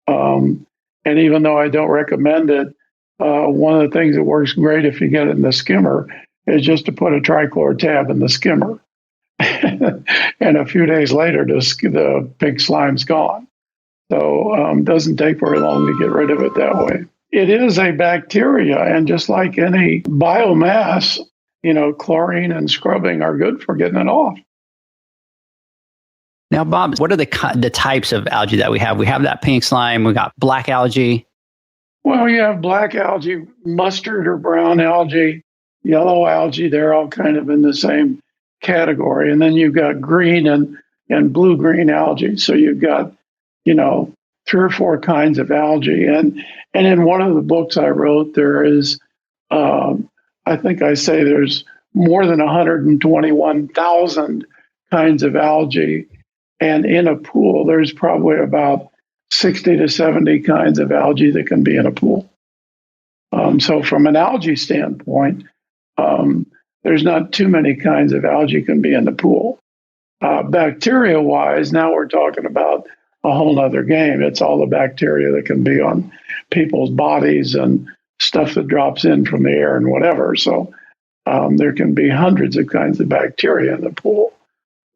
And even though I don't recommend it, one of the things that works great if you get it in the skimmer is just to put a trichlor tab in the skimmer. And a few days later, the pink slime's gone. So it doesn't take very long to get rid of it that way. It is a bacteria, and just like any biomass, chlorine and scrubbing are good for getting it off. Now, Bob, what are the types of algae that we have? We have that pink slime. We got black algae. Well, you have black algae, mustard or brown algae, yellow algae. They're all kind of in the same category. And then you've got green and blue-green algae. So you've got, 3 or 4 kinds of algae. And in one of the books I wrote, there is, I think I say there's more than 121,000 kinds of algae. And in a pool, there's probably about 60 to 70 kinds of algae that can be in a pool. So from an algae standpoint, there's not too many kinds of algae can be in the pool. Bacteria-wise, now we're talking about a whole other game. It's all the bacteria that can be on people's bodies and stuff that drops in from the air and whatever. So there can be hundreds of kinds of bacteria in the pool.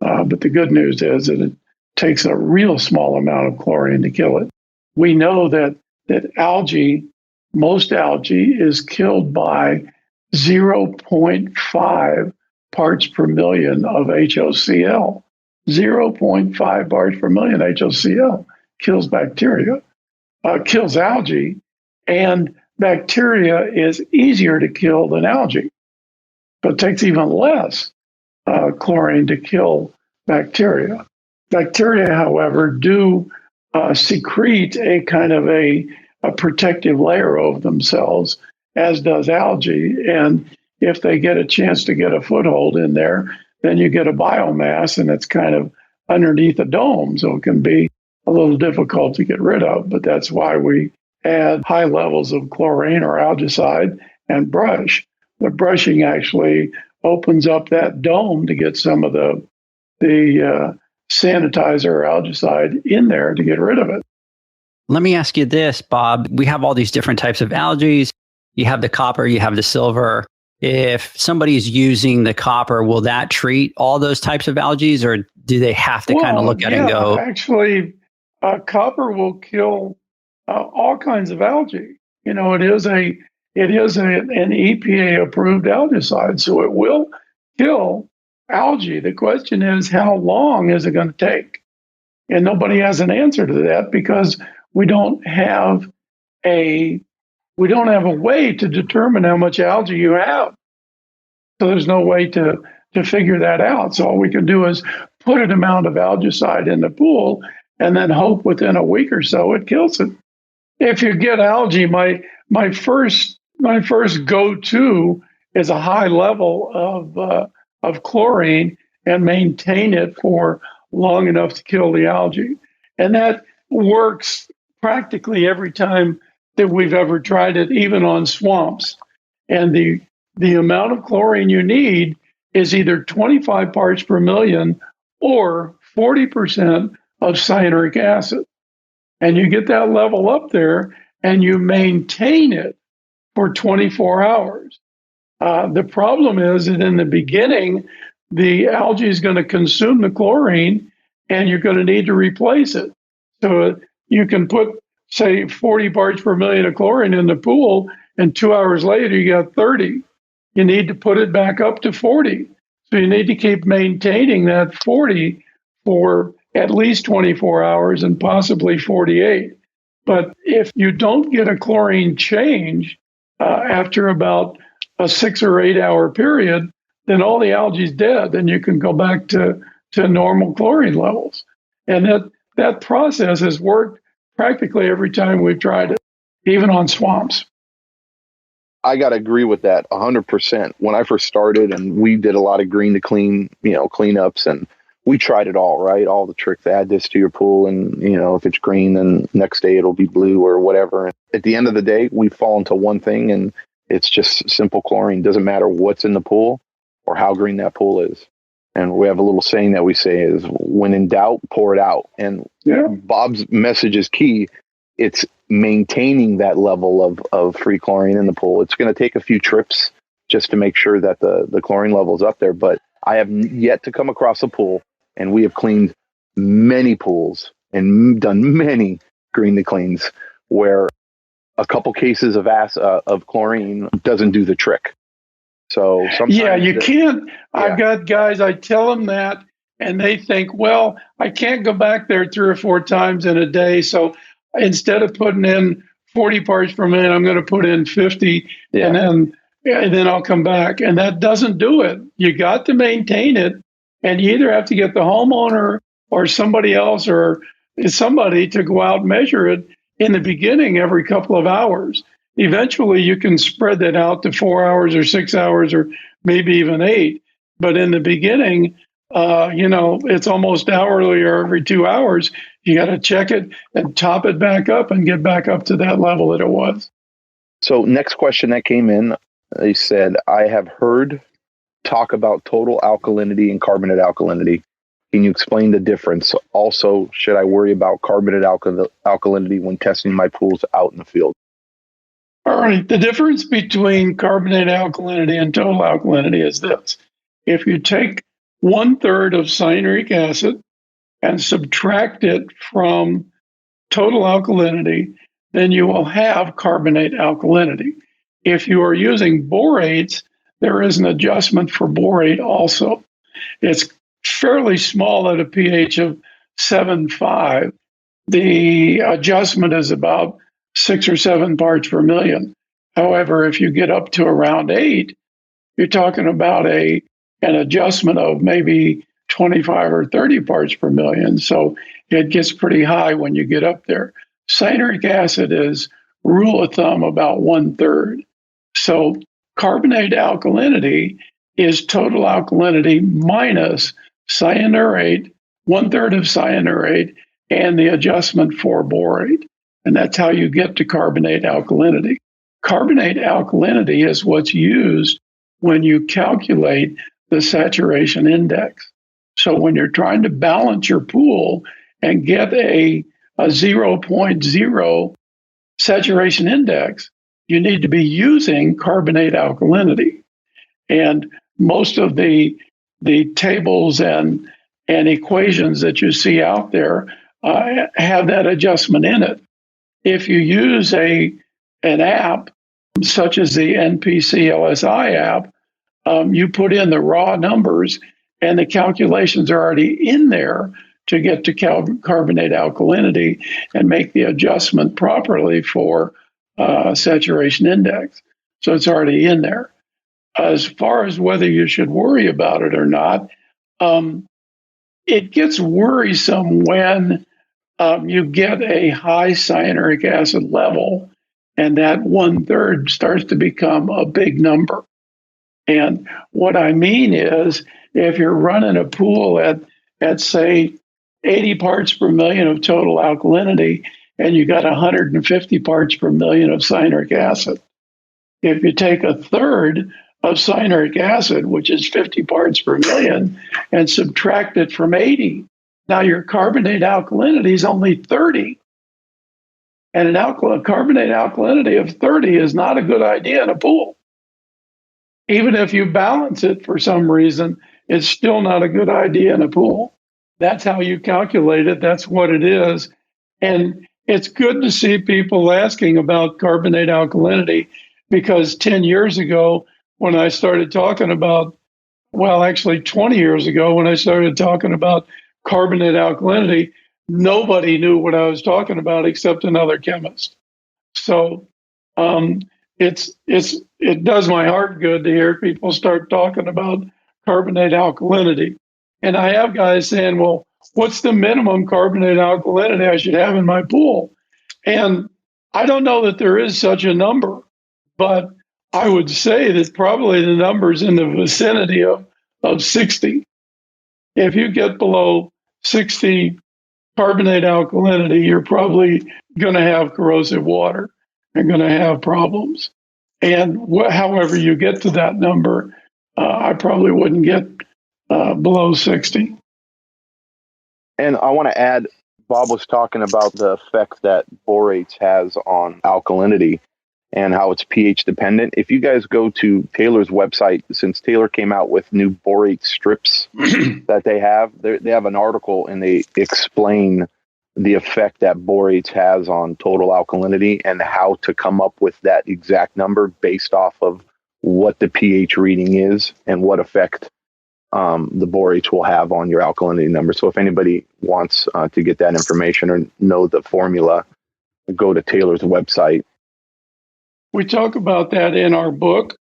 But the good news is that it takes a real small amount of chlorine to kill it. We know that algae, most algae, is killed by 0.5 parts per million of HOCl. 0.5 parts per million HOCl kills bacteria, kills algae, and bacteria is easier to kill than algae, but it takes even less chlorine to kill bacteria. Bacteria, however, do secrete a kind of a protective layer over themselves, as does algae. And if they get a chance to get a foothold in there, then you get a biomass, and it's kind of underneath a dome. So it can be a little difficult to get rid of. But that's why we add high levels of chlorine or algicide and brush. The brushing actually opens up that dome to get some of the sanitizer or algicide in there to get rid of it. Let me ask you this, Bob. We have all these different types of algae. You have the copper, you have the silver. If somebody is using the copper, will that treat all those types of algae, or do they have to kind of look at it and go? Actually, copper will kill all kinds of algae. It is an EPA approved algicide, so it will kill algae. The question is, how long is it going to take? And nobody has an answer to that because we don't have a way to determine how much algae you have. So there's no way to figure that out. So all we can do is put an amount of algicide in the pool and then hope within a week or so it kills it. If you get algae, my first go-to is a high level of chlorine and maintain it for long enough to kill the algae. And that works practically every time that we've ever tried it, even on swamps. And the amount of chlorine you need is either 25 parts per million or 40% of cyanuric acid. And you get that level up there and you maintain it for 24 hours. The problem is that in the beginning, the algae is going to consume the chlorine and you're going to need to replace it. So you can put, say, 40 parts per million of chlorine in the pool, and 2 hours later, you got 30. You need to put it back up to 40. So you need to keep maintaining that 40 for at least 24 hours and possibly 48. But if you don't get a chlorine change after about a 6 or 8 hour period, then all the algae is dead and you can go back to normal chlorine levels. And that process has worked practically every time we've tried it, even on swamps. I got to agree with that 100%. When I first started, and we did a lot of green to clean, cleanups, and we tried it all, right? All the tricks, add this to your pool, and, if it's green, then next day it'll be blue or whatever. And at the end of the day, we fall into one thing, and it's just simple chlorine. Doesn't matter what's in the pool or how green that pool is. And we have a little saying that we say is, when in doubt, pour it out. And Bob's message is key. It's maintaining that level of free chlorine in the pool. It's going to take a few trips just to make sure that the chlorine level is up there. But I have yet to come across a pool, and we have cleaned many pools and done many green to cleans where a couple cases of chlorine doesn't do the trick. So sometimes you can't. Yeah. I've got guys, I tell them that, and they think, well, I can't go back there 3 or 4 times in a day. So instead of putting in 40 parts per million, I'm going to put in 50, and then I'll come back. And that doesn't do it. You got to maintain it, and you either have to get the homeowner or somebody else or somebody to go out and measure it in the beginning every couple of hours. Eventually, you can spread that out to 4 hours or 6 hours or maybe even 8. But in the beginning, it's almost hourly or every 2 hours. You got to check it and top it back up and get back up to that level that it was. So next question that came in, they said, I have heard talk about total alkalinity and carbonate alkalinity. Can you explain the difference? Also, should I worry about carbonate alkalinity when testing my pools out in the field? All right. The difference between carbonate alkalinity and total alkalinity is this. If you take 1/3 of cyanuric acid and subtract it from total alkalinity, then you will have carbonate alkalinity. If you are using borates, there is an adjustment for borate also. It's fairly small at a pH of 7.5. The adjustment is about 6 or 7 parts per million. However, if you get up to around 8, you're talking about an adjustment of maybe 25 or 30 parts per million. So it gets pretty high when you get up there. Cyanuric acid is, rule of thumb, about 1/3. So carbonate alkalinity is total alkalinity minus cyanurate, 1/3 of cyanurate, and the adjustment for borate. And that's how you get to carbonate alkalinity. Carbonate alkalinity is what's used when you calculate the saturation index. So when you're trying to balance your pool and get a 0.0 saturation index, you need to be using carbonate alkalinity. And most of the tables and equations that you see out there have that adjustment in it. If you use an app, such as the NPC LSI app, you put in the raw numbers and the calculations are already in there to get to carbonate alkalinity and make the adjustment properly for saturation index. So it's already in there. As far as whether you should worry about it or not, it gets worrisome when you get a high cyanuric acid level and that 1/3 starts to become a big number. And what I mean is, if you're running a pool at say 80 parts per million of total alkalinity and you got 150 parts per million of cyanuric acid, if you take 1/3 of cyanuric acid, which is 50 parts per million, and subtract it from 80, now your carbonate alkalinity is only 30. And carbonate alkalinity of 30 is not a good idea in a pool. Even if you balance it for some reason, it's still not a good idea in a pool. That's how you calculate it. That's what it is. And it's good to see people asking about carbonate alkalinity, because 10 years ago, when I started talking about, well, actually 20 years ago, when I started talking about carbonate alkalinity, nobody knew what I was talking about except another chemist. So it does my heart good to hear people start talking about carbonate alkalinity. And I have guys saying, well, what's the minimum carbonate alkalinity I should have in my pool? And I don't know that there is such a number, but I would say that probably the number's in the vicinity of 60. If you get below 60 carbonate alkalinity, you're probably going to have corrosive water and going to have problems. And however you get to that number, I probably wouldn't get below 60. And I want to add, Bob was talking about the effect that borates has on alkalinity and how it's pH dependent. If you guys go to Taylor's website, since Taylor came out with new borate strips that they have an article and they explain the effect that borates has on total alkalinity and how to come up with that exact number based off of what the pH reading is and what effect the borates will have on your alkalinity number. So if anybody wants to get that information or know the formula, go to Taylor's website. We talk about that in our book,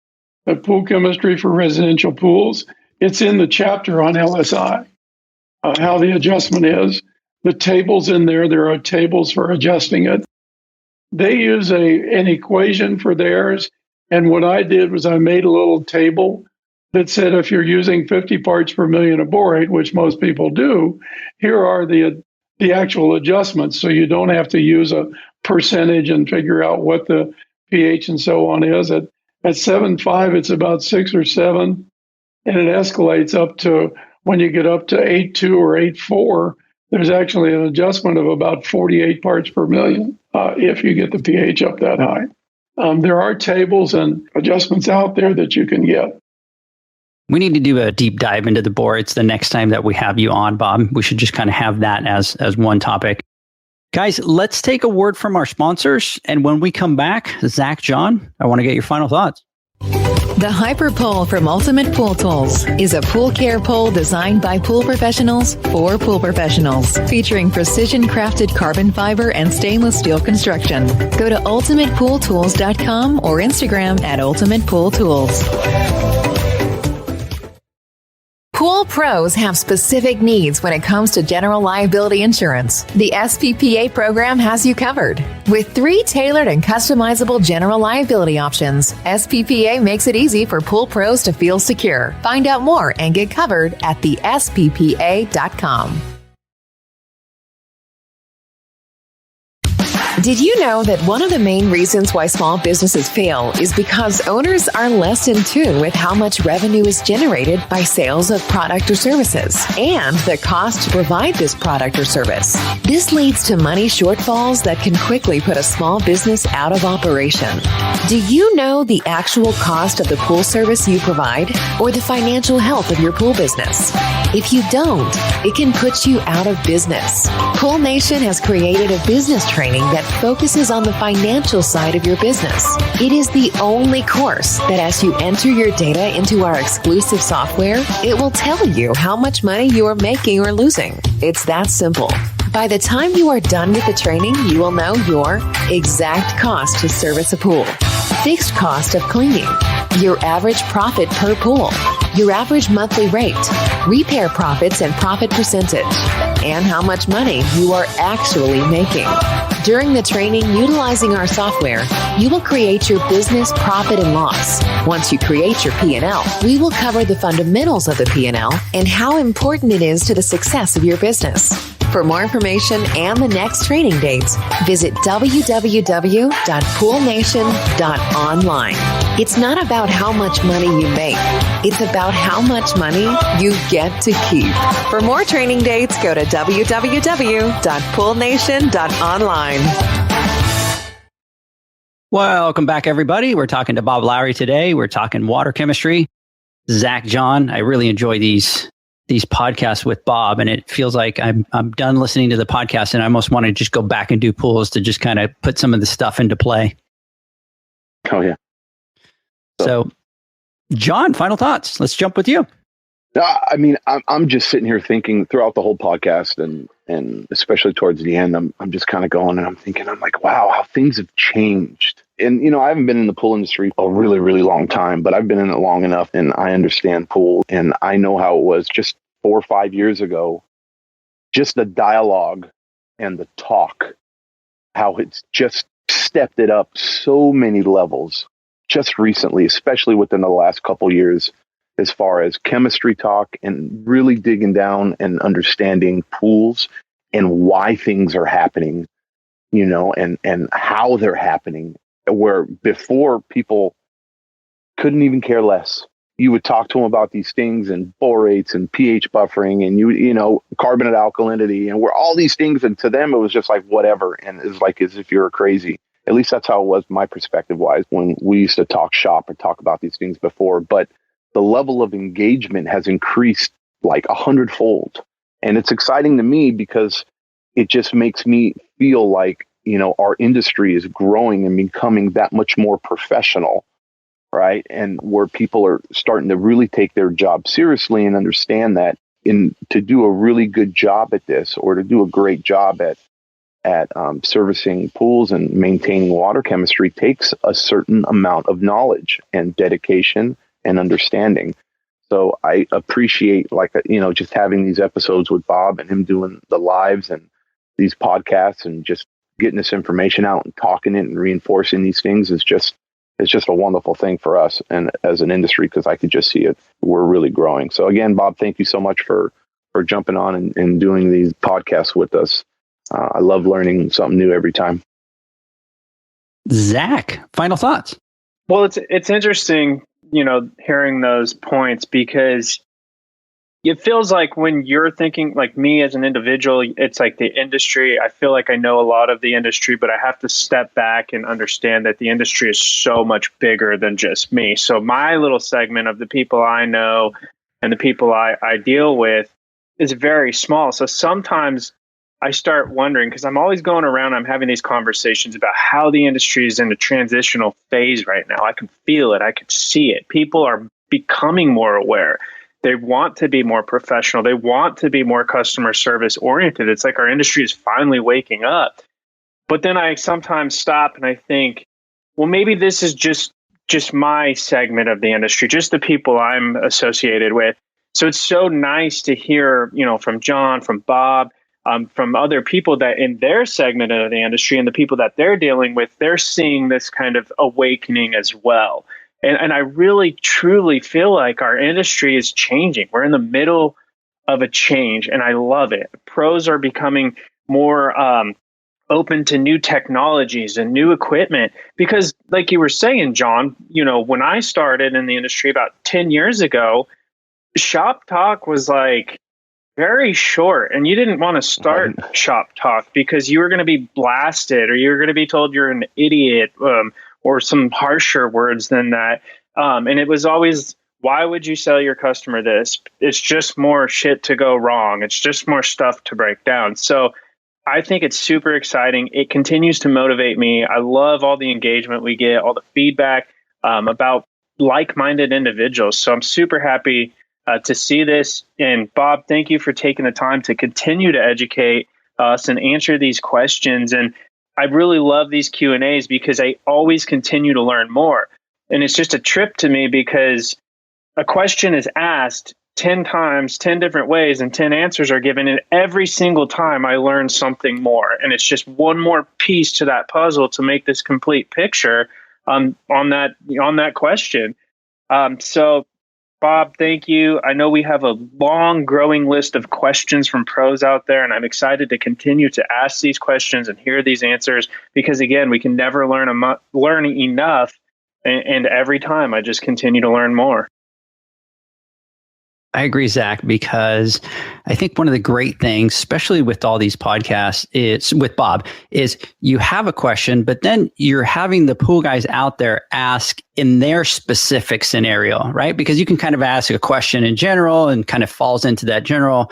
The Pool Chemistry for Residential Pools. It's in the chapter on LSI, how the adjustment is. The tables in there are tables for adjusting it. They use an equation for theirs. And what I did was I made a little table that said if you're using 50 parts per million of borate, which most people do, here are the actual adjustments. So you don't have to use a percentage and figure out what the pH and so on is. At 7.5, it's about 6 or 7, and it escalates up to, when you get up to 8.2 or 8.4, there's actually an adjustment of about 48 parts per million if you get the pH up that high. There are tables and adjustments out there that you can get. We need to do a deep dive into the borates the next time that we have you on, Bob. We should just kind of have that as one topic. Guys, let's take a word from our sponsors. And when we come back, Zach, John, I want to get your final thoughts. The Hyper Pole from Ultimate Pool Tools is a pool care pole designed by pool professionals for pool professionals, featuring precision-crafted carbon fiber and stainless steel construction. Go to ultimatepooltools.com or Instagram at Ultimate Pool Tools. Pool pros have specific needs when it comes to general liability insurance. The SPPA program has you covered. With 3 tailored and customizable general liability options, SPPA makes it easy for pool pros to feel secure. Find out more and get covered at thesppa.com. Did you know that one of the main reasons why small businesses fail is because owners are less in tune with how much revenue is generated by sales of product or services and the cost to provide this product or service? This leads to money shortfalls that can quickly put a small business out of operation. Do you know the actual cost of the pool service you provide or the financial health of your pool business? If you don't, it can put you out of business. Pool Nation has created a business training that focuses on the financial side of your business. It is the only course that as you enter your data into our exclusive software, it will tell you how much money you are making or losing. It's that simple. By the time you are done with the training, you will know your exact cost to service a pool, fixed cost of cleaning, your average profit per pool, your average monthly rate, repair profits and profit percentage, and how much money you are actually making. During the training utilizing our software, you will create your business profit and loss. Once you create your P&L, we will cover the fundamentals of the P&L and how important it is to the success of your business. For more information and the next training dates, visit www.poolnation.online. It's not about how much money you make. It's about how much money you get to keep. For more training dates, go to www.poolnation.online. Welcome back, everybody. We're talking to Bob Lowry today. We're talking water chemistry. Zach, John, I really enjoy these podcasts with Bob, and it feels like I'm done listening to the podcast, and I almost want to just go back and do pools to just kind of put some of the stuff into play. Oh yeah. So, John, final thoughts. Let's jump with you. I mean, I'm just sitting here thinking throughout the whole podcast, and especially towards the end, I'm just kind of going and I'm thinking, I'm like, wow, how things have changed. And, you know, I haven't been in the pool industry a really, really long time, but I've been in it long enough and I understand pool and I know how it was just 4 or 5 years ago, just the dialogue and the talk, how it's just stepped it up so many levels just recently, especially within the last couple years, as far as chemistry talk and really digging down and understanding pools and why things are happening, you know, and how they're happening, where before people couldn't even care less. You would talk to them about these things and borates and pH buffering and you know, carbonate alkalinity and where all these things. And to them, it was just like whatever. And it's like as if you're crazy. At least that's how it was, my perspective wise, when we used to talk shop and talk about these things before. But the level of engagement has increased like 100-fold. And it's exciting to me because it just makes me feel like, you know, our industry is growing and becoming that much more professional, right? And where people are starting to really take their job seriously and understand that to do a really good job at this, or to do a great job at servicing pools and maintaining water chemistry, takes a certain amount of knowledge and dedication and understanding. So I appreciate, like, you know, just having these episodes with Bob and him doing the lives and these podcasts and just getting this information out and talking it and reinforcing these things is just, it's just a wonderful thing for us and as an industry, because I could just see it. We're really growing. So again, Bob, thank you so much for jumping on and doing these podcasts with us. I love learning something new every time. Zach, final thoughts. Well, it's interesting, you know, hearing those points, because it feels like when you're thinking, like me as an individual, it's like the industry. I feel like I know a lot of the industry, but I have to step back and understand that the industry is so much bigger than just me. So my little segment of the people I know and the people I deal with is very small. So sometimes I start wondering, because I'm always going around, I'm having these conversations about how the industry is in a transitional phase right now. I can feel it. I can see it. People are becoming more aware. They want to be more professional. They want to be more customer service oriented. It's like our industry is finally waking up. But then I sometimes stop and I think, well, maybe this is just my segment of the industry, just the people I'm associated with. So it's so nice to hear, you know, from John, from Bob, from other people that in their segment of the industry and the people that they're dealing with, they're seeing this kind of awakening as well. And I really, truly feel like our industry is changing. We're in the middle of a change, and I love it. Pros are becoming more open to new technologies and new equipment because, like you were saying, John, you know, when I started in the industry about 10 years ago, shop talk was like very short, and you didn't want to start shop talk because you were going to be blasted or you were going to be told you're an idiot or some harsher words than that. And it was always, why would you sell your customer this? It's just more shit to go wrong. It's just more stuff to break down. So I think it's super exciting. It continues to motivate me. I love all the engagement we get, all the feedback about like-minded individuals. So I'm super happy to see this. And Bob, thank you for taking the time to continue to educate us and answer these questions. And I really love these Q&As because I always continue to learn more. And it's just a trip to me because a question is asked 10 times, 10 different ways, and 10 answers are given. And every single time I learn something more. And it's just one more piece to that puzzle to make this complete picture on that question. So Bob, thank you. I know we have a long growing list of questions from pros out there, and I'm excited to continue to ask these questions and hear these answers because, again, we can never learn enough, and every time I just continue to learn more. I agree, Zach, because I think one of the great things, especially with all these podcasts, is with Bob, is you have a question, but then you're having the pool guys out there ask in their specific scenario, right? Because you can kind of ask a question in general and kind of falls into that general,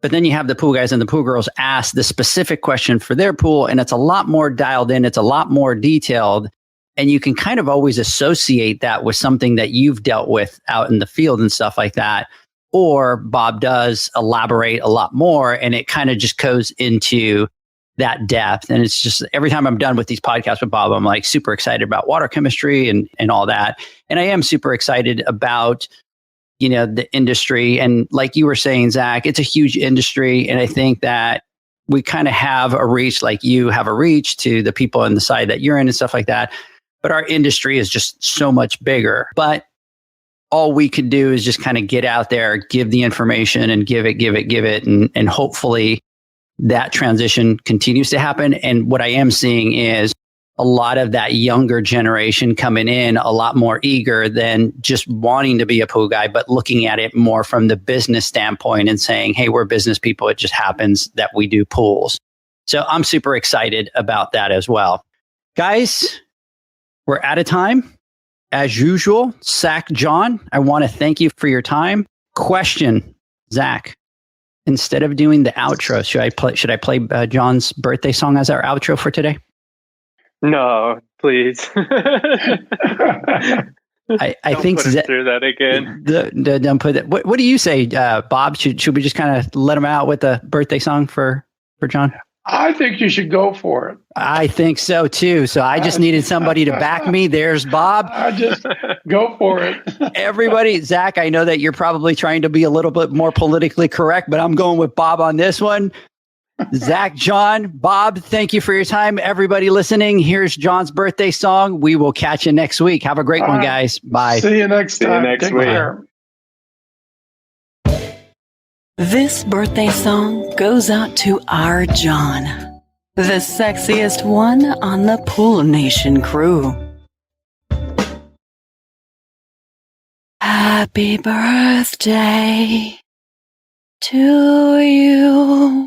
but then you have the pool guys and the pool girls ask the specific question for their pool, and it's a lot more dialed in, it's a lot more detailed. And you can kind of always associate that with something that you've dealt with out in the field and stuff like that. Or Bob does elaborate a lot more, and it kind of just goes into that depth. And it's just every time I'm done with these podcasts with Bob, I'm like super excited about water chemistry and all that. And I am super excited about, the industry. And like you were saying, Zach, it's a huge industry. And I think that we kind of have a reach, like you have a reach to the people on the side that you're in and stuff like that. But our industry is just so much bigger. But all we could do is just kind of get out there, give the information and give it. And hopefully that transition continues to happen. And what I am seeing is a lot of that younger generation coming in a lot more eager than just wanting to be a pool guy, but looking at it more from the business standpoint and saying, hey, we're business people. It just happens that we do pools. So I'm super excited about that as well. Guys, we're out of time. As usual, Zach, John, I want to thank you for your time. Question, Zach, instead of doing the outro, should I play John's birthday song as our outro for today? No, please. I think put through that again. Don't put that. What do you say, Bob? Should we just kind of let him out with a birthday song for John? I think you should go for it. I think so too. So I just needed somebody to back me. There's Bob. I just go for it. Everybody, Zach, I know that you're probably trying to be a little bit more politically correct, but I'm going with Bob on this one. Zach, John, Bob, thank you for your time. Everybody listening, here's John's birthday song. We will catch you next week. Have a great one, guys. Bye. See you next time. Take care. This birthday song goes out to our John, the sexiest one on the Pool Nation crew. Happy birthday to you.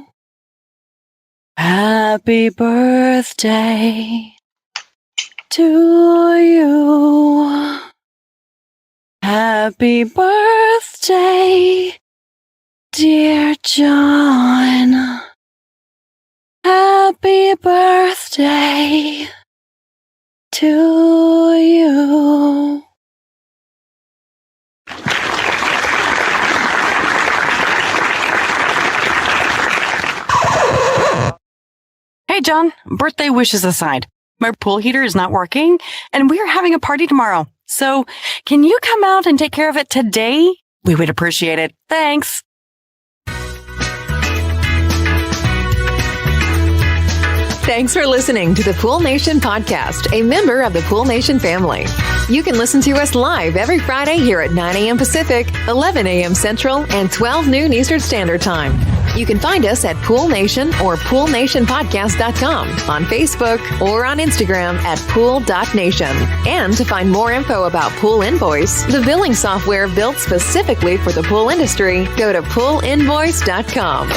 Happy birthday to you. Happy birthday, dear John. Happy birthday to you. Hey, John, birthday wishes aside, my pool heater is not working, and we're having a party tomorrow. So, can you come out and take care of it today? We would appreciate it. Thanks. Thanks for listening to the Pool Nation podcast, a member of the Pool Nation family. You can listen to us live every Friday here at 9 a.m. Pacific, 11 a.m. Central, and 12 noon Eastern Standard Time. You can find us at Pool Nation or poolnationpodcast.com, on Facebook, or on Instagram at pool.nation. And to find more info about Pool Invoice, the billing software built specifically for the pool industry, go to poolinvoice.com.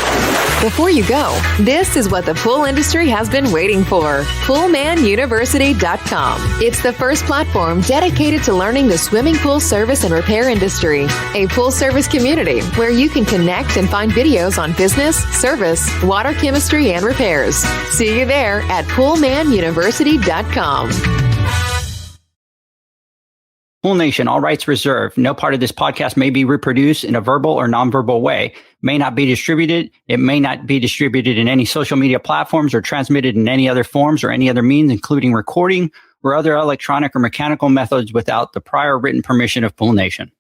Before you go, this is what the pool industry has been waiting for. Poolmanuniversity.com. It's the first platform dedicated to learning the swimming pool service and repair industry. A pool service community where you can connect and find videos on business, service, water chemistry, and repairs. See you there at poolmanuniversity.com. Pool Nation, all rights reserved. No part of this podcast may be reproduced in a verbal or nonverbal way. May not be distributed. It may not be distributed in any social media platforms or transmitted in any other forms or any other means, including recording or other electronic or mechanical methods without the prior written permission of Pool Nation.